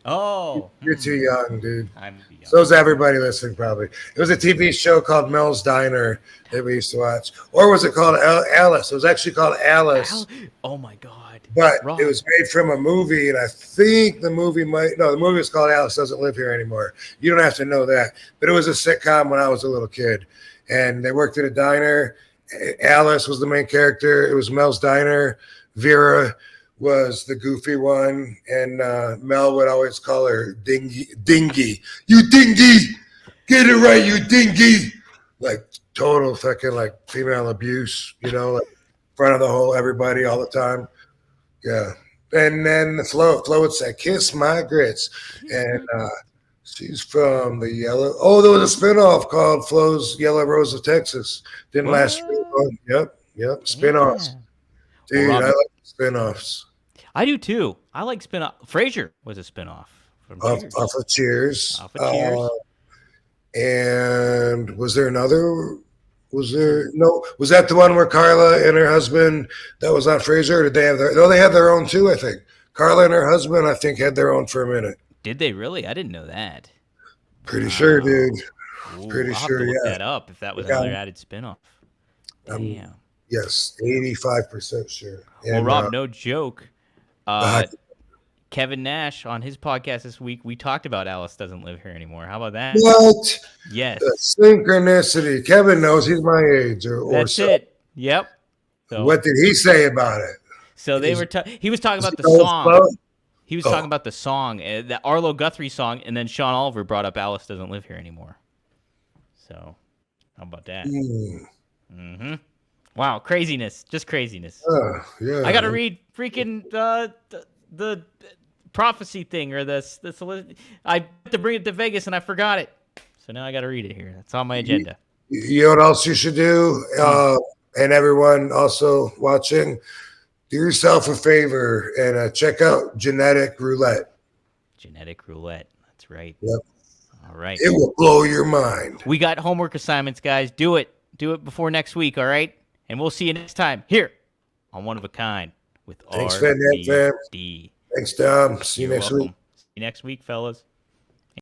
Oh, you're too young, dude. I'm too young. So is everybody listening, probably. It was a TV show called Mel's Diner that we used to watch, or was it called Alice? It was actually called Alice. Oh my God! But it was made from a movie, and I think the movie was called Alice Doesn't Live Here Anymore. You don't have to know that. But it was a sitcom when I was a little kid. And they worked at a diner. Alice was the main character. It was Mel's Diner. Vera was the goofy one. And Mel would always call her Dingy. You dingy! Get it right, you dingy! Like total fucking like female abuse, like in front of the whole everybody all the time. Yeah. And then the Flo would say, Kiss My Grits. And she's from the Yellow. Oh, there was a spinoff called Flo's Yellow Rose of Texas. Didn't last very long. Yep. Spinoffs. Yeah. Dude, I like spinoffs. I do too. I like spinoff. Frasier was a spinoff from Cheers. Off of Cheers. Cheers. And was there another? Was that the one where Carla and her husband that was on Frasier? Or did they have they had their own too, I think. Carla and her husband, I think, had their own for a minute. Did they really? I didn't know that. Pretty sure, dude. Ooh, Pretty I'll sure, have to look yeah. that up if that was another added spinoff. Damn. Yes, 85% sure. Well, Rob, no joke. Kevin Nash on his podcast this week, we talked about Alice Doesn't Live Here Anymore. How about that? What? Yes. The synchronicity. Kevin knows he's my age. That's so. It. Yep. So, what did he say about it? So he was talking about the song. He was talking about the song, the Arlo Guthrie song, and then Sean Oliver brought up Alice Doesn't Live Here Anymore. So, how about that? Mm-hmm. Wow, craziness. Just craziness. Yeah. I got to read freaking the prophecy thing or this. I had to bring it to Vegas and I forgot it. So now I got to read it here. That's on my agenda. You know what else you should do? And everyone also watching, do yourself a favor and check out Genetic Roulette. Genetic Roulette. That's right. Yep. All right. It will blow your mind. We got homework assignments, guys. Do it. Do it before next week, all right? And we'll see you next time here on One of a Kind with RVD. Thanks, Dom. See you next week. See you next week, fellas.